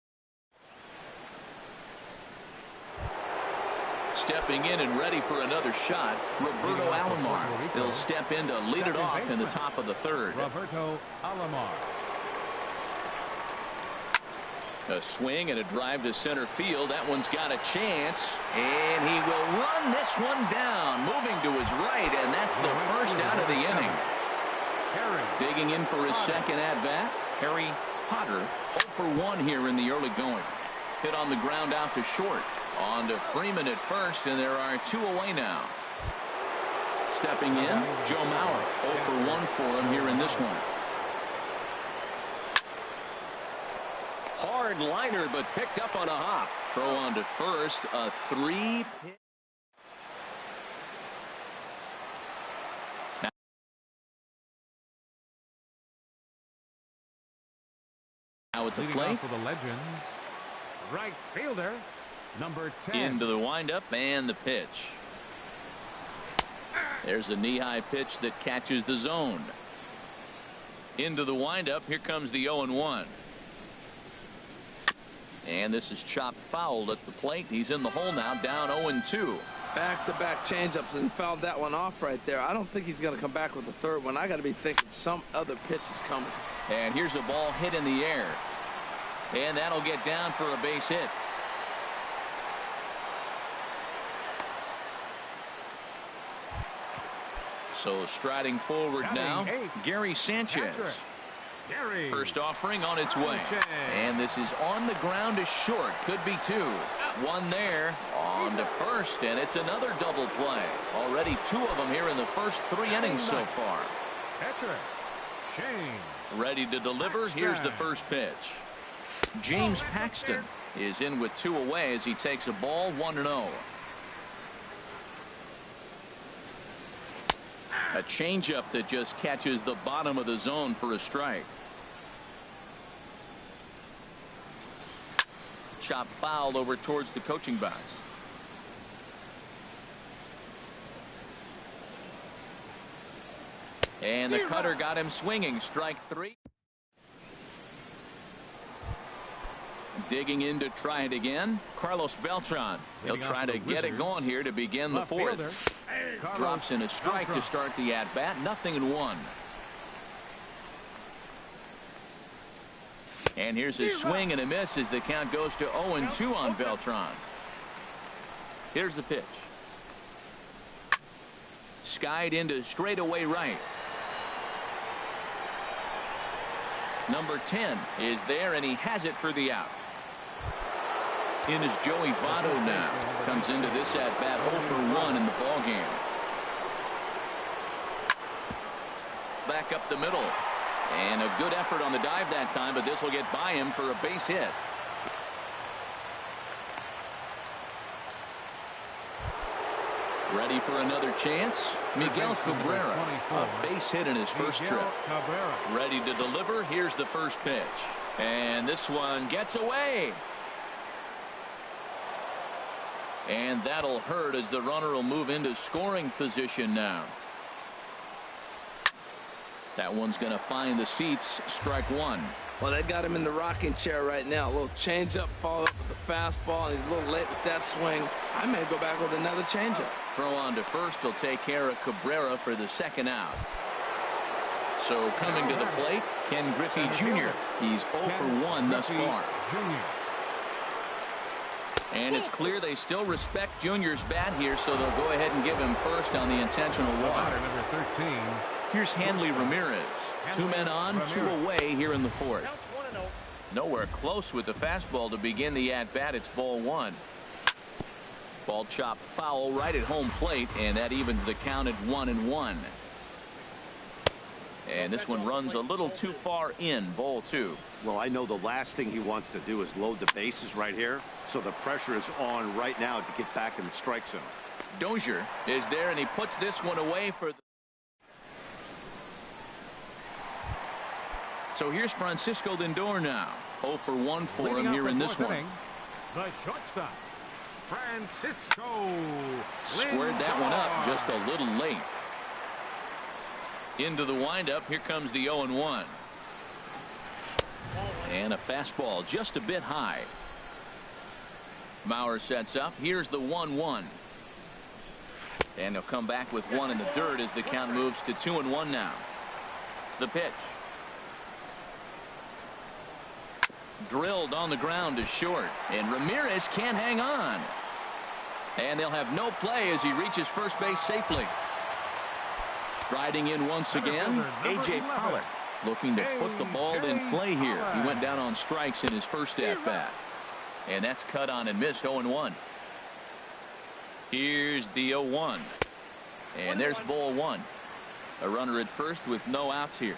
Stepping in and ready for another shot, Roberto Alomar. He'll step in to lead it off in the top of the third. Roberto Alomar. A swing and a drive to center field. That one's got a chance, and he will run this one down, moving to his right, and that's the first out of the inning. Digging in for his second at-bat, Harry Potter, 0 for 1 here in the early going. Hit on the ground out to short. On to Freeman at first, and there are 2 away now. Stepping in, Joe Mauer, 0 for 1 for him here in this one. Hard liner, but picked up on a hop. Throw on to first, a 3 pitch. Now at the plate for the Legends, right fielder number 10. Into the windup and the pitch. There's a knee-high pitch that catches the zone. Into the windup. Here comes the 0-1. And this is chopped foul at the plate. He's in the hole now, down 0-2. Back-to-back changeups and fouled that one off right there. I don't think he's going to come back with the third one. I got to be thinking some other pitch is coming. And here's a ball hit in the air. And that'll get down for a base hit. So striding forward now, Gary Sanchez. First offering on its way. And this is on the ground to short. Could be two. One there on to first, and it's another double play. Already two of them here in the first 3 innings so far. Ready to deliver. Here's the first pitch. James Paxton is in with 2 away as he takes a ball 1-0. A changeup that just catches the bottom of the zone for a strike. Chop foul over towards the coaching box. And the cutter got him swinging. Strike 3. Digging in to try it again, Carlos Beltran. He'll try to get it going here to begin the 4th. Drops in a strike to start the at-bat. 0-1. And here's a swing and a miss as the count goes to 0-2 on Beltran. Here's the pitch. Skied into straightaway right. Number 10 is there, and he has it for the out. In is Joey Votto now. Comes into this at-bat 0 for 1 in the ballgame. Back up the middle. And a good effort on the dive that time, but this will get by him for a base hit. Ready for another chance? Miguel Cabrera. A base hit in his first trip. Ready to deliver. Here's the first pitch. And this one gets away. And that'll hurt as the runner will move into scoring position now. That one's going to find the seats. Strike 1. Well, they got him in the rocking chair right now. A little changeup, followed up with the fastball, and he's a little late with that swing. I may go back with another changeup. Throw on to first will take care of Cabrera for the 2nd out. So coming to the plate, Ken Griffey Jr. He's 0 for 1 thus far. And it's clear they still respect Junior's bat here, so they'll go ahead and give him first on the intentional walk. Number 13. Here's Hanley Ramirez. 2 men on, 2 away here in the 4th. Nowhere close with the fastball to begin the at-bat. It's ball 1. Ball chopped foul right at home plate, and that evens the count at 1-1. And this one runs a little too far in. Ball 2. Well, I know the last thing he wants to do is load the bases right here, so the pressure is on right now to get back in the strike zone. Dozier is there, and he puts this one away for the... So here's Francisco Lindor now. 0 for 1 for him here in this one. The shortstop, Francisco Squared that one up just a little late. Into the windup. Here comes the 0-1. And a fastball just a bit high. Mauer sets up. Here's the 1-1. And he'll come back with 1 in the dirt as the count moves to 2-1 now. The pitch. Drilled on the ground to short, and Ramirez can't hang on. And they'll have no play as he reaches first base safely. Striding in once again, A.J. Pollock looking to put the ball in play here. He went down on strikes in his first at-bat. And that's cut on and missed. 0-1. Here's the 0-1. And there's ball 1. A runner at first with no outs here.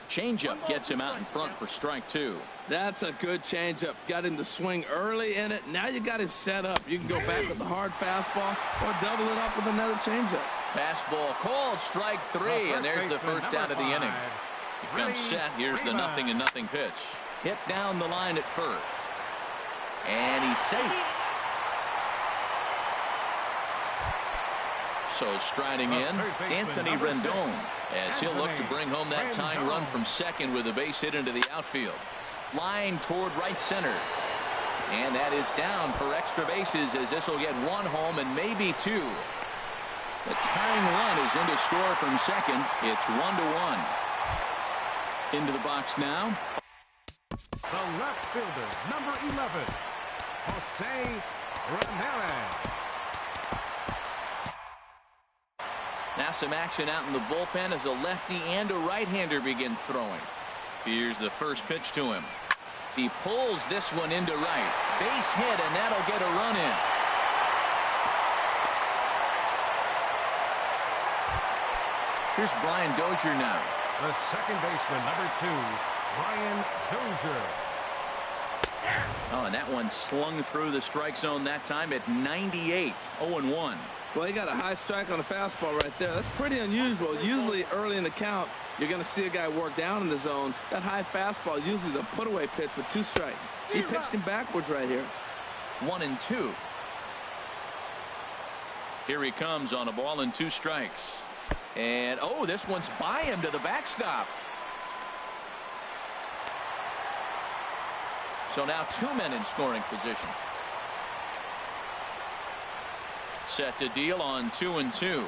Changeup gets him out in front for strike 2. That's a good changeup. Got him to swing early in it. Now you got him set up. You can go back with the hard fastball or double it up with another changeup. Fastball called. Strike 3, and there's the first out of the inning. He comes set. Here's the 0-0 pitch. Hit down the line at first. And he's safe. So striding in, Anthony Rendon, as he'll look to bring home that tying run from second with a base hit into the outfield. Line toward right center. And that is down for extra bases, as this will get one home and maybe two. The tying run is in to score from second. It's 1-1. Into the box now. The left fielder, number 11, Jose Ramirez. Now some action out in the bullpen as a lefty and a right-hander begin throwing. Here's the first pitch to him. He pulls this one into right. Base hit, and that'll get a run in. Here's Brian Dozier now. The second baseman, number 2, Brian Dozier. Oh, and that one slung through the strike zone that time at 98. 0-1. Well, he got a high strike on the fastball right there. That's pretty unusual. Usually early in the count, you're going to see a guy work down in the zone. That high fastball, usually the put-away pitch with 2 strikes. He pitched him backwards right here. 1-2. Here he comes on a ball and 2 strikes. And, oh, this one's by him to the backstop. So now 2 men in scoring position. Set to deal on 2-2.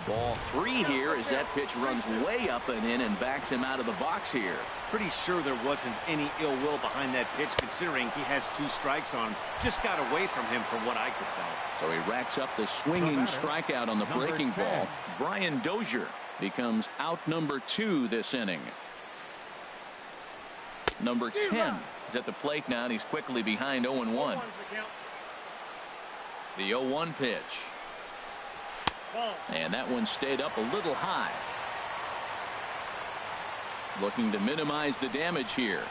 Ball 3 here as that pitch runs way up and in and backs him out of the box here. Pretty sure there wasn't any ill will behind that pitch, considering he has 2 strikes on him. Just got away from him from what I could tell. So he racks up the swinging strikeout on the breaking ball. Brian Dozier becomes out number 2 this inning. Number 10 is at the plate now, and he's quickly behind 0-1. The 0-1 pitch. And that one stayed up a little high. Looking to minimize the damage here.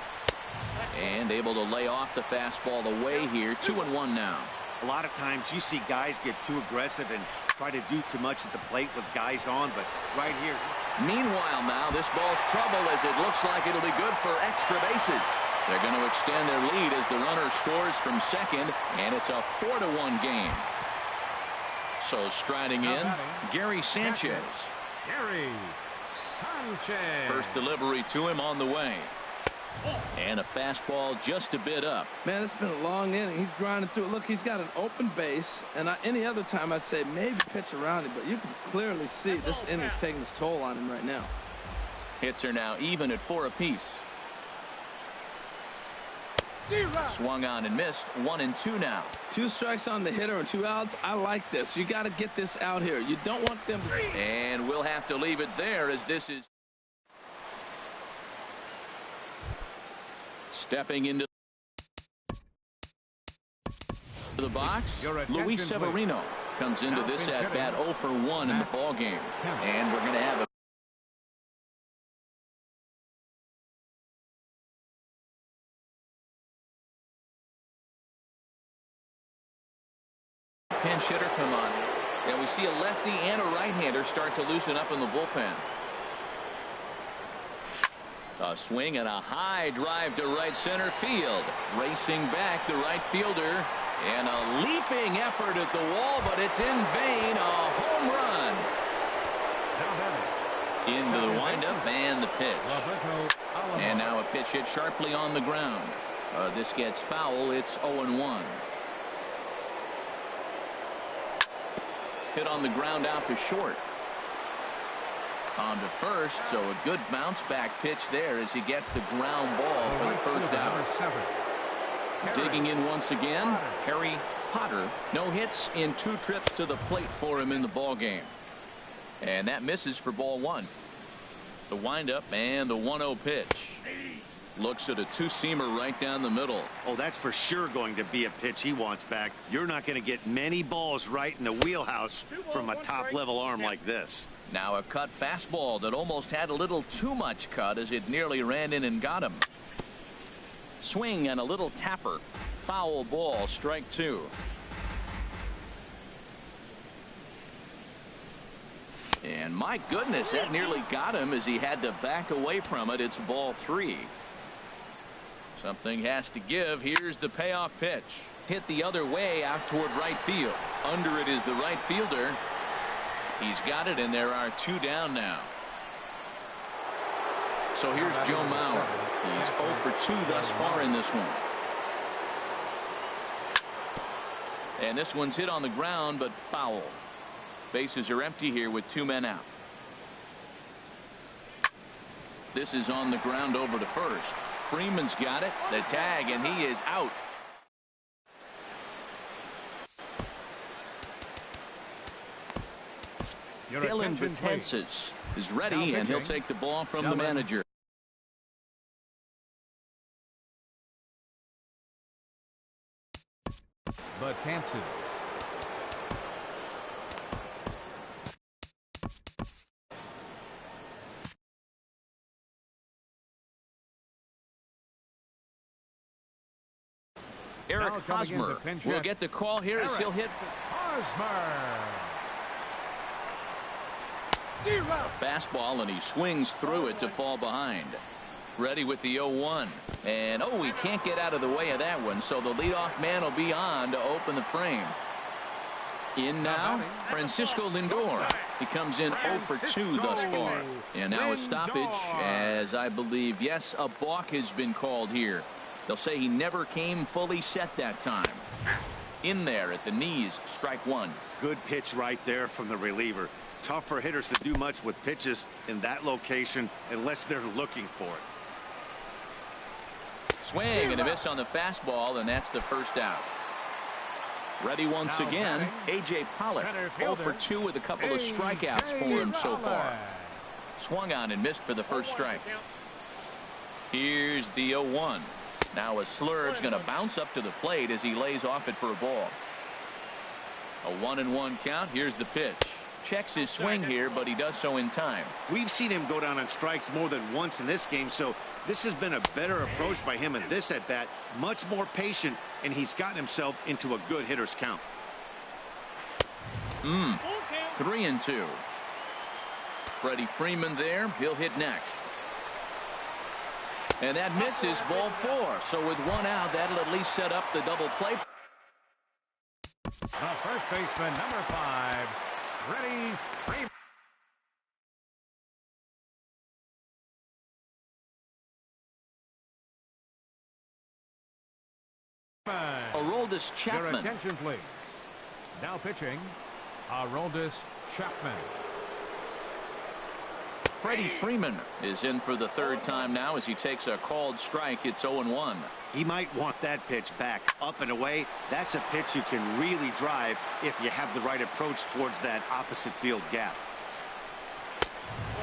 And able to lay off the fastball away here. 2-1 now. A lot of times you see guys get too aggressive and try to do too much at the plate with guys on, but right here. Meanwhile now, this ball's trouble as it looks like it'll be good for extra bases. They're going to extend their lead as the runner scores from second, and it's a 4-1 game. So striding in, Gary Sanchez. Gary Sanchez. First delivery to him on the way. And a fastball just a bit up. Man, it's been a long inning. He's grinding through it. Look, he's got an open base, and any other time I'd say maybe pitch around it, but you can clearly see this inning's taking its toll on him right now. Hits are now even at 4 apiece. Swung on and missed. 1-2 now. 2 strikes on the hitter and 2 outs. I like this. You got to get this out here. You don't want them to... And we'll have to leave it there as this is stepping into the box. Luis Severino comes into this at bat 0 for 1 in the ball game, and we're going to have a pinch hitter come on. Yeah, we see a lefty and a right-hander start to loosen up in the bullpen. A swing and a high drive to right center field. Racing back the right fielder. And a leaping effort at the wall, but it's in vain. A home run. Into the windup and the pitch. And now a pitch hit sharply on the ground. This gets foul. It's 0-1. Hit on the ground out to short. On to first, so a good bounce back pitch there as he gets the ground ball for the first out. Digging in once again, Harry Potter. No hits in 2 trips to the plate for him in the ball game. And that misses for ball 1. The windup and the 1-0 pitch. Looks at a 2-seamer right down the middle. Oh, that's for sure going to be a pitch he wants back. You're not going to get many balls right in the wheelhouse from a top-level arm like this. Now a cut fastball that almost had a little too much cut as it nearly ran in and got him. Swing and a little tapper. Foul ball, strike 2. And my goodness, that nearly got him as he had to back away from it. It's ball 3. Something has to give. Here's the payoff pitch. Hit the other way out toward right field. Under it is the right fielder. He's got it, and there are 2 down now. So here's Joe Mauer. He's 0 for 2 thus far in this one. And this one's hit on the ground, but foul. Bases are empty here with 2 men out. This is on the ground over to first. Freeman's got it. The tag, and he is out. Dylan Betances is ready, and he'll take the ball from the manager. Betances. Eric Hosmer will get the call here as he'll hit. Fastball, and he swings through it to fall behind. Ready with the 0-1. And, he can't get out of the way of that one, so the leadoff man will be on to open the frame. In now, Francisco Lindor. He comes in 0 for 2 thus far. And now a stoppage, as I believe, yes, a balk has been called here. They'll say he never came fully set that time. In there at the knees, strike 1. Good pitch right there from the reliever. Tough for hitters to do much with pitches in that location unless they're looking for it. Swing and a miss on the fastball, and that's the first out. Ready once again, A.J. Pollock, 0 for 2 with a couple of strikeouts for him so far. Swung on and missed for the first strike. Here's the 0-1. Now a slurve's going to bounce up to the plate as he lays off it for a ball. A 1-1 count. Here's the pitch. Checks his swing here, but he does so in time. We've seen him go down on strikes more than once in this game, so this has been a better approach by him in this at bat. Much more patient, and he's gotten himself into a good hitter's count. 3-2. Freddie Freeman there. He'll hit next. And that misses, ball 4. So with 1 out, that'll at least set up the double play. The first baseman, number 5, Freddie Freeman. Aroldis Chapman. Your attention, please. Now pitching, Aroldis Chapman. Freddie Freeman is in for the 3rd time now as he takes a called strike. It's 0-1. He might want that pitch back, up and away. That's a pitch you can really drive if you have the right approach towards that opposite field gap.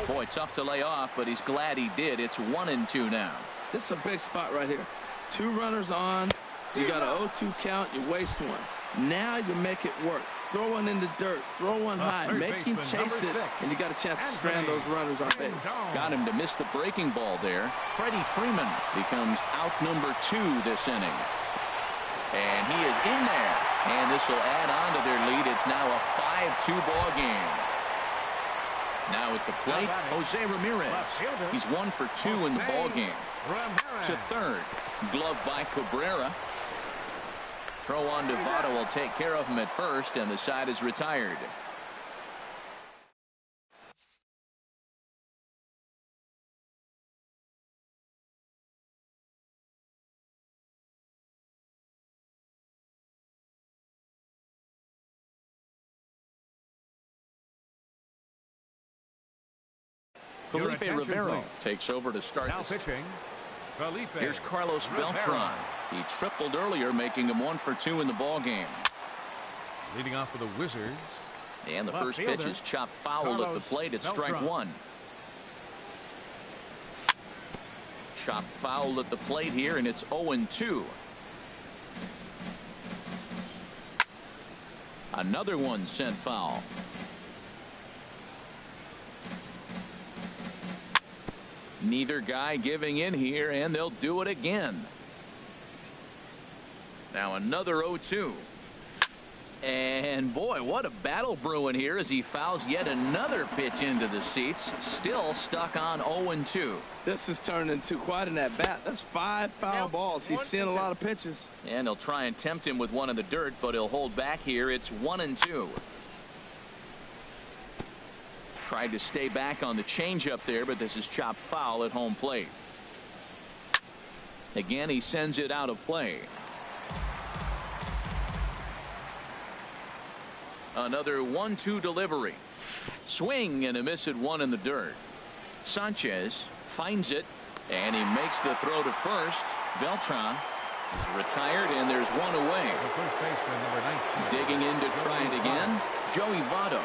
Boy, tough to lay off, but he's glad he did. It's 1-2 now. This is a big spot right here. 2 runners on. You got an 0-2 count. You waste 1. Now you make it work. Throw one in the dirt. Throw one high. Make him chase it, and you got a chance to strand those runners on base. Got him to miss the breaking ball there. Freddie Freeman becomes out number 2 this inning. And he is in there. And this will add on to their lead. It's now a 5-2 ball game. Now at the plate, Jose Ramirez. He's 1 for 2 in the ball game. To third. Glove by Cabrera. Throw on to Votto will take care of him at first, and the side is retired. Felipe Rivero takes over to start now this. Pitching, Felipe. Here's Carlos Beltran. He tripled earlier, making him 1 for 2 in the ball game. Leading off for the Wizards. And the first pitch is chopped foul at the plate at strike 1. Chopped foul at the plate here, and it's 0-2. Another one sent foul. Neither guy giving in here, and they'll do it again. Now another 0-2. And boy, what a battle brewing here as he fouls yet another pitch into the seats. Still stuck on 0-2. This has turned into quite an at-bat. That's 5 foul balls. He's seeing a lot of pitches. And he'll try and tempt him with one in the dirt, but he'll hold back here. It's 1-2. Tried to stay back on the changeup there, but this is chopped foul at home plate. Again, he sends it out of play. Another 1-2 delivery. Swing and a miss at one in the dirt. Sanchez finds it, and he makes the throw to first. Beltran is retired, and there's one away. The first baseman, number 19. Digging in to try it again. Joey Votto,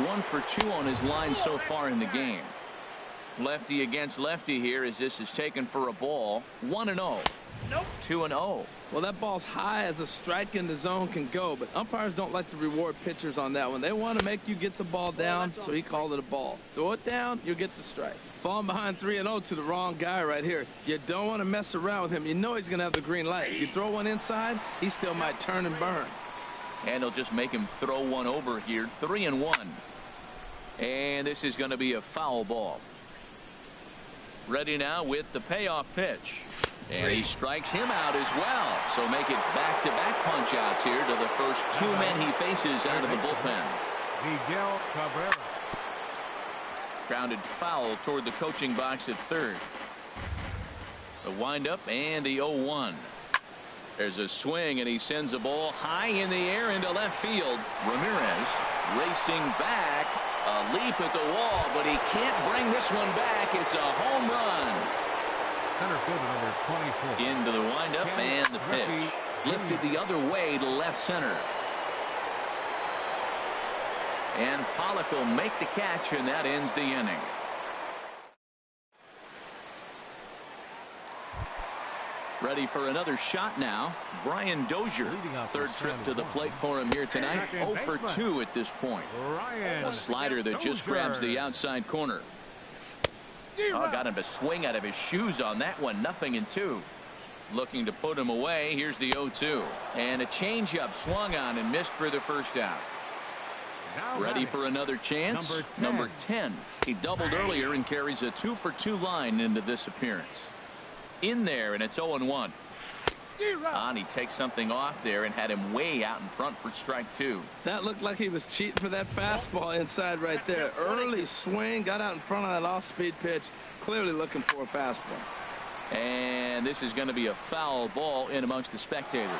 1 for 2 on his line so far in the game. Lefty against lefty here as this is taken for a ball. 1-0. Nope. 2-0. Well, that ball's high as a strike in the zone can go, but umpires don't like to reward pitchers on that one. They want to make you get the ball down, so he called it a ball. Throw it down, you'll get the strike. Falling behind 3-0 to the wrong guy right here. You don't want to mess around with him. You know he's going to have the green light. If you throw one inside, he still might turn and burn. And he'll just make him throw one over here. 3-1. And this is going to be a foul ball. Ready now with the payoff pitch. And he strikes him out as well. So make it back-to-back punch-outs here to the first 2 men he faces out of the bullpen. Miguel Cabrera. Grounded foul toward the coaching box at third. The windup and the 0-1. There's a swing, and he sends a ball high in the air into left field. Ramirez racing back. A leap at the wall, but he can't bring this one back. It's a home run. Center fielder number 24. Into the windup and the pitch. Lifted the other way to left center. And Pollock will make the catch, and that ends the inning. Ready for another shot now. Brian Dozier, third trip to the plate for him here tonight. 0 for 2 at this point. A slider that just grabs the outside corner. Oh, got him to swing out of his shoes on that one. 0-2. Looking to put him away. Here's the 0-2. And a changeup swung on and missed for the first out. Ready for another chance. Number 10. He doubled earlier and carries a 2 for 2 line into this appearance. In there, and it's 0-1. And he takes something off there and had him way out in front for strike 2. That looked like he was cheating for that fastball inside right there. Early swing, got out in front of that off-speed pitch. Clearly looking for a fastball. And this is going to be a foul ball in amongst the spectators.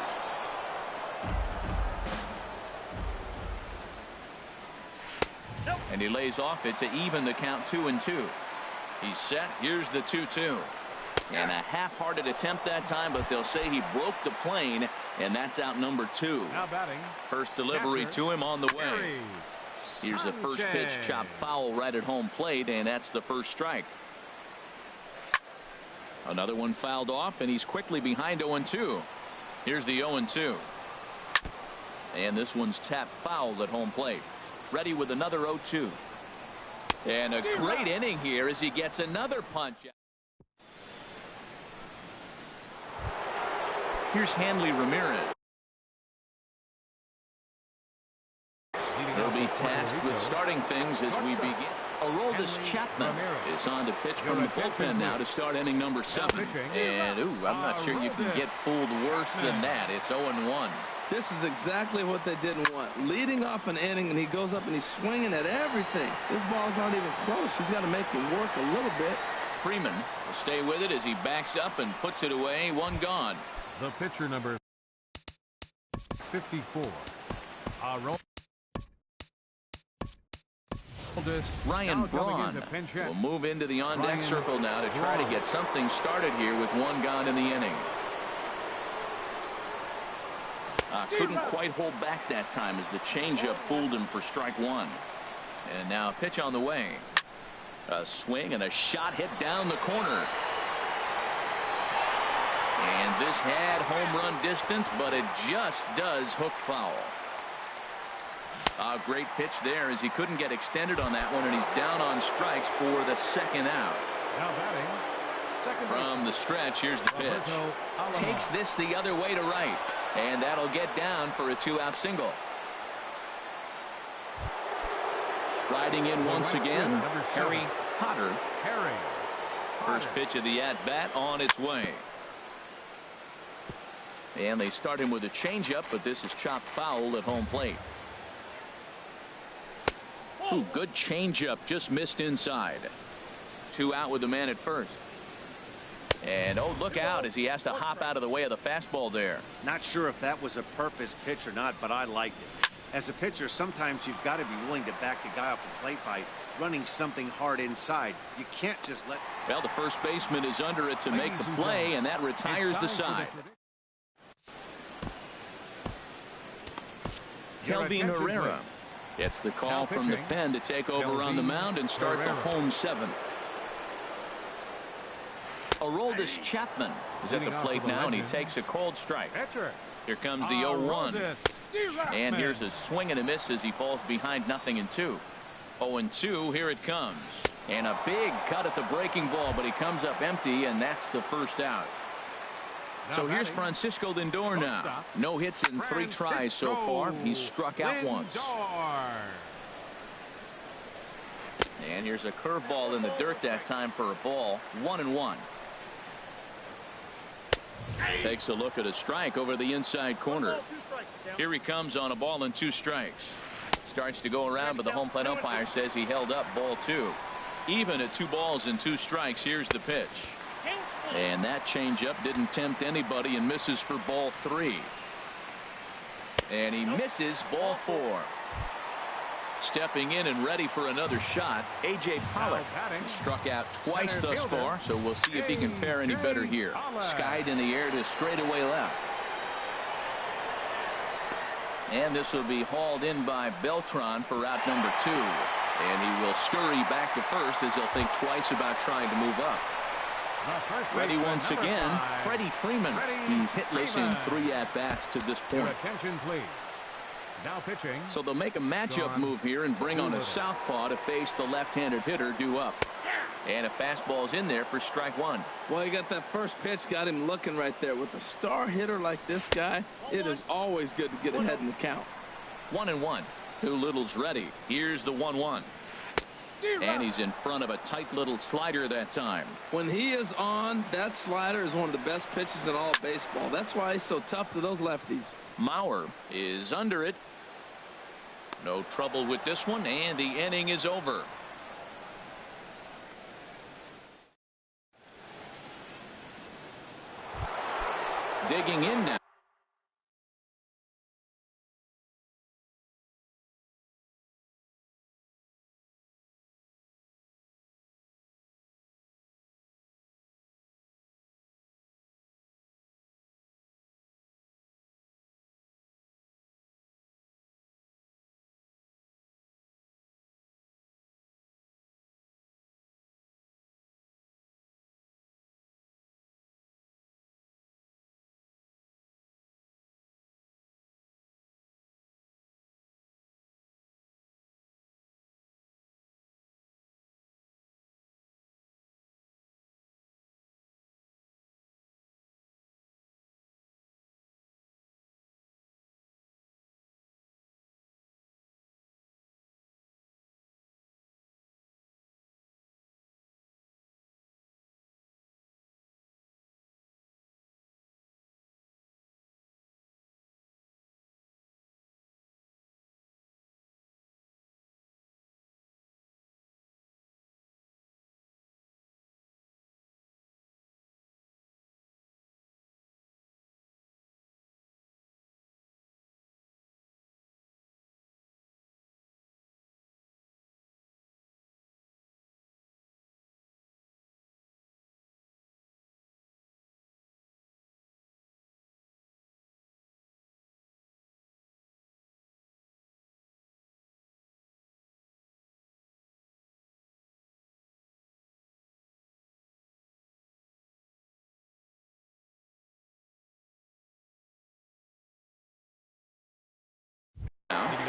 And he lays off it to even the count 2-2. He's set. Here's the 2-2. And a half-hearted attempt that time, but they'll say he broke the plane, and that's out number 2. Now batting. First delivery to him on the way. Here's the first pitch, chopped foul right at home plate, and that's the first strike. Another one fouled off, and he's quickly behind 0-2. Here's the 0-2. And this one's tapped foul at home plate. Ready with another 0-2. And a great inning here as he gets another punch. Here's Hanley Ramirez. He'll be tasked with starting things as we begin. Aroldis Chapman is on to pitch from the bullpen now to start inning number 7. And, I'm not sure you can get fooled worse than that. It's 0-1. This is exactly what they didn't want. Leading off an inning, and he goes up and he's swinging at everything. His balls aren't even close. He's got to make him work a little bit. Freeman will stay with it as he backs up and puts it away. One gone. The pitcher number 54. Ryan Braun will move into the on-deck circle now to try to get something started here with one gone in the inning. Couldn't quite hold back that time as the changeup fooled him for strike 1. And now a pitch on the way. A swing and a shot hit down the corner. And this had home run distance, but it just does hook foul. A great pitch there as he couldn't get extended on that one, and he's down on strikes for the second out. Now batting. From the stretch, here's the pitch. Takes this the other way to right, and that'll get down for a 2-out single. Striding in once again, Harry Potter. First pitch of the at-bat on its way. And they start him with a changeup, but this is chopped foul at home plate. Good changeup, just missed inside. 2 out with the man at first. And look out as he has to hop out of the way of the fastball there. Not sure if that was a purpose pitch or not, but I liked it. As a pitcher, sometimes you've got to be willing to back a guy off the plate by running something hard inside. You can't just let... Well, the first baseman is under it to make the play, and that retires the side. Kelvin Herrera gets the call from the pen to take over on the mound and start the home seventh. Aroldis Chapman is at the plate now, and he takes a cold strike. Here comes the 0-1. And here's a swing and a miss as he falls behind 0-2. 0-2, here it comes. And a big cut at the breaking ball, but he comes up empty, and that's the first out. So here's Francisco Lindor now. No hits in 3 tries so far. He's struck out once. And here's a curveball in the dirt that time for a ball. 1-1. Takes a look at a strike over the inside corner. Here he comes on a ball and 2 strikes. Starts to go around, but the home plate umpire says he held up ball 2. Even at 2 balls and 2 strikes. Here's the pitch. And that changeup didn't tempt anybody and misses for ball 3. And he misses ball 4. Stepping in and ready for another shot, A.J. Pollock. Struck out twice thus far, so we'll see if he can fare any better here. Skied in the air to straightaway left. And this will be hauled in by Beltran for out number 2. And he will scurry back to first as he'll think twice about trying to move up. Ready once again, Freddie Freeman. He's hitless in 3 at-bats to this point. Attention, please. Now pitching. So they'll make a matchup move here and bring on a southpaw to face the left-handed hitter due up. And a fastball's in there for strike 1. Well, he got that first pitch, got him looking right there. With a star hitter like this guy, it is always good to get ahead in the count. 1-1. Doolittle's ready. Here's the 1-1. And he's in front of a tight little slider that time. When he is on, that slider is one of the best pitches in all of baseball. That's why he's so tough to those lefties. Mauer is under it. No trouble with this one, and the inning is over. Digging in now.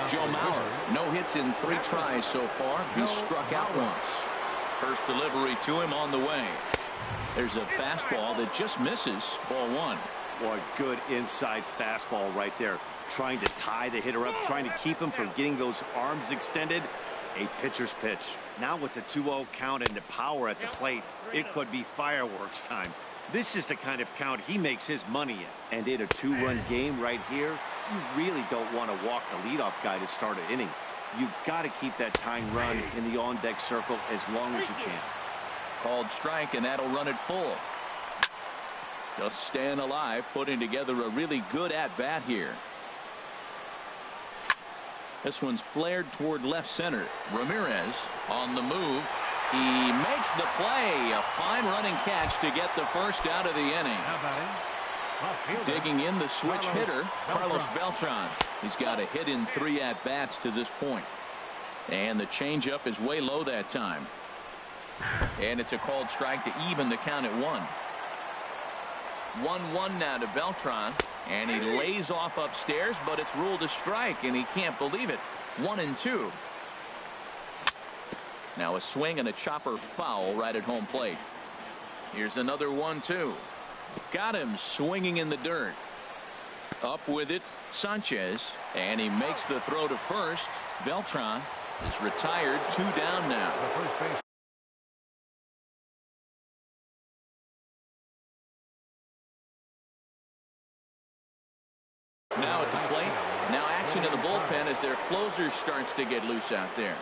Joe Mauer, no hits in 3 tries so far. He's struck out once. First delivery to him on the way. There's a fastball that just misses. Ball 1. Boy, good inside fastball right there. Trying to tie the hitter up, trying to keep him from getting those arms extended. A pitcher's pitch. Now with the 2-0 count and the power at the plate, it could be fireworks time. This is the kind of count he makes his money in. And in a 2-run game right here, you really don't want to walk the leadoff guy to start an inning. You've got to keep that tying run in the on-deck circle as long as you can. Called strike, and that'll run it full. Just staying alive, putting together a really good at-bat here. This one's flared toward left center. Ramirez on the move. He makes the play. A fine running catch to get the first out of the inning. Digging in the switch hitter, Carlos Beltran. He's got a hit in 3 at-bats to this point. And the changeup is way low that time. And it's a called strike to even the count at 1. 1-1 now to Beltran. And he lays off upstairs, but it's ruled a strike, and he can't believe it. 1-2. Now a swing and a chopper foul right at home plate. Here's another 1-2. Got him swinging in the dirt. Up with it, Sanchez, and he makes the throw to first. Beltran is retired. 2 down now. Now at the plate. Now action in the bullpen as their closer starts to get loose out there.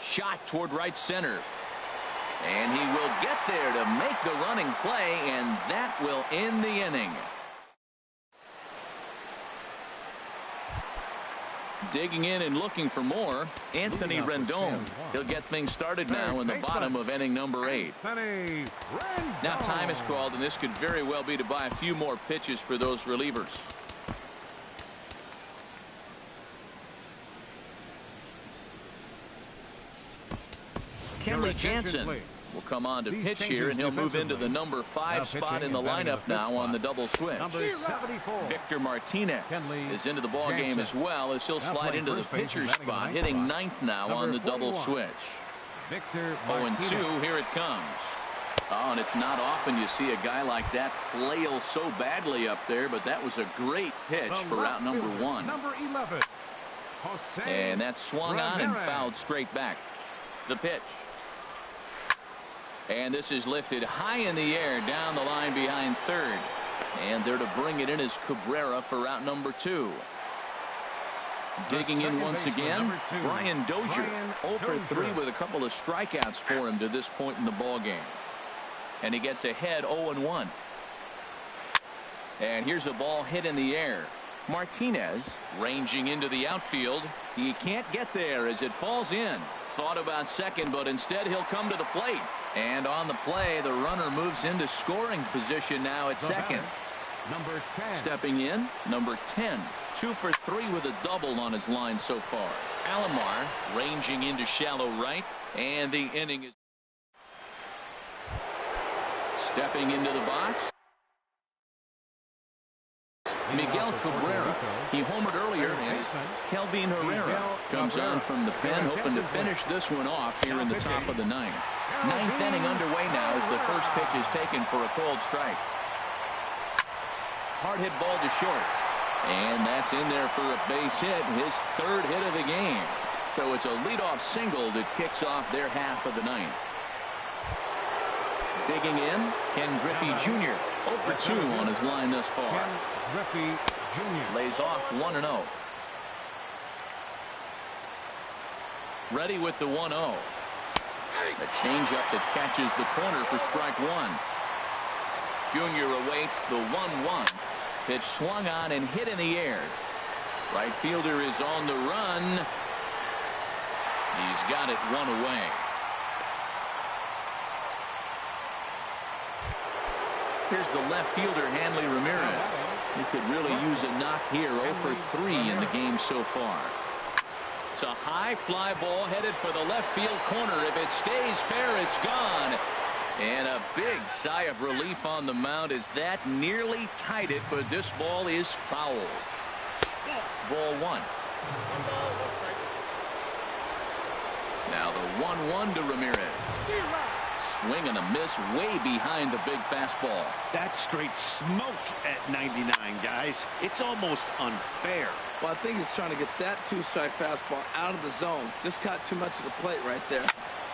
Shot toward right center. And he will get there to make the running play, and that will end the inning. Digging in and looking for more, Anthony Rendon. He'll get things started now in the bottom of inning number 8. Now time is called, and this could very well be to buy a few more pitches for those relievers. Kenley Jansen will come on to pitch here, and he'll move into the number 5 spot in the lineup now on the double switch. Victor Martinez is into the ball game as well, as he'll slide into the pitcher spot, hitting 9th now on the double switch. 0-2, here it comes. Oh, and it's not often you see a guy like that flail so badly up there, but that was a great pitch for out number 1. And that swung on and fouled straight back. The pitch. And this is lifted high in the air down the line behind third. And there to bring it in is Cabrera for out number 2. Digging in once again, Brian Dozier. 0 for 3 with a couple of strikeouts for him to this point in the ball game. And he gets ahead 0-1. And here's a ball hit in the air. Martinez ranging into the outfield. He can't get there as it falls in. Thought about second, but instead he'll come to the plate. And on the play, the runner moves into scoring position now at second. Number 10. Stepping in, number 10. 2 for 3 with a double on his line so far. Alomar ranging into shallow right, and the inning is stepping into the box. Miguel Cabrera. He homered earlier, and Kelvin Herrera comes on from the pen, hoping to finish this one off here in the top of the 9th. 9th inning underway now as the first pitch is taken for a called strike. Hard hit ball to short. And that's in there for a base hit, his 3rd hit of the game. So it's a leadoff single that kicks off their half of the 9th. Digging in, Ken Griffey Jr. 0 for 2 on his line thus far. Griffey Jr. Lays off 1-0. Ready with the 1-0. A changeup that catches the corner for strike 1. Jr. awaits the 1-1. Pitch swung on and hit in the air. Right fielder is on the run. He's got it 1 away. Here's the left fielder, Hanley Ramirez. He could really use a knock here. 0 for 3 in the game so far. It's a high fly ball headed for the left field corner. If it stays fair, it's gone. And a big sigh of relief on the mound as that nearly tied it, but this ball is fouled. Ball 1. Now the 1-1 to Ramirez. Swing and a miss way behind the big fastball. That's straight smoke at 99, guys. It's almost unfair. Well, I think he's trying to get that 2-strike fastball out of the zone. Just caught too much of the plate right there.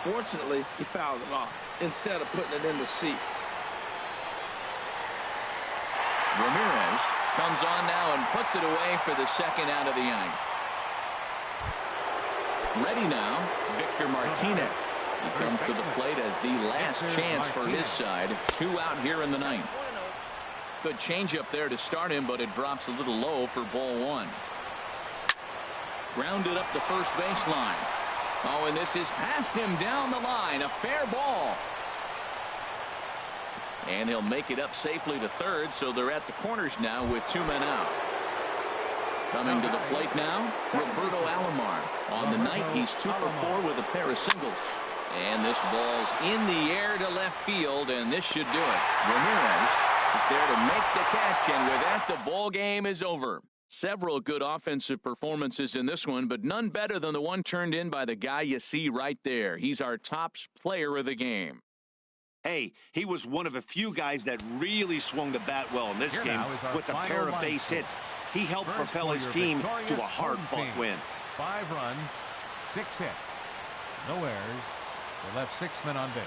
Fortunately, he fouled it off instead of putting it in the seats. Ramirez comes on now and puts it away for the 2nd out of the inning. Ready now, Victor Martinez. He comes to the plate as the last chance for his side. 2 out here in the 9th. Good changeup there to start him, but it drops a little low for ball 1. Grounded up the first baseline. Oh, and this is past him down the line. A fair ball. And he'll make it up safely to third, so they're at the corners now with 2 men out. Coming to the plate now, Roberto Alomar. On the night, he's 2 for 4 with a pair of singles. And this ball's in the air to left field, and this should do it. Ramirez is there to make the catch, and with that, the ball game is over. Several good offensive performances in this one, but none better than the one turned in by the guy you see right there. He's our top player of the game. Hey, he was one of a few guys that really swung the bat well in this game with a pair of base hits. He helped propel his team to a hard-fought win. 5 runs, 6 hits, no errors. They left 6 men on base.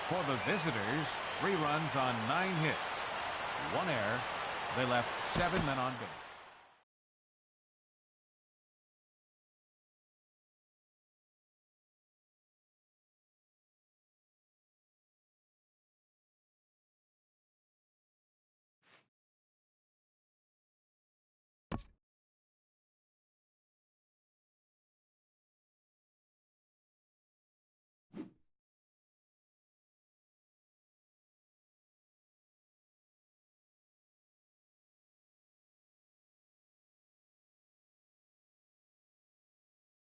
For the visitors, 3 runs on 9 hits, 1 error. They left 7 men on base.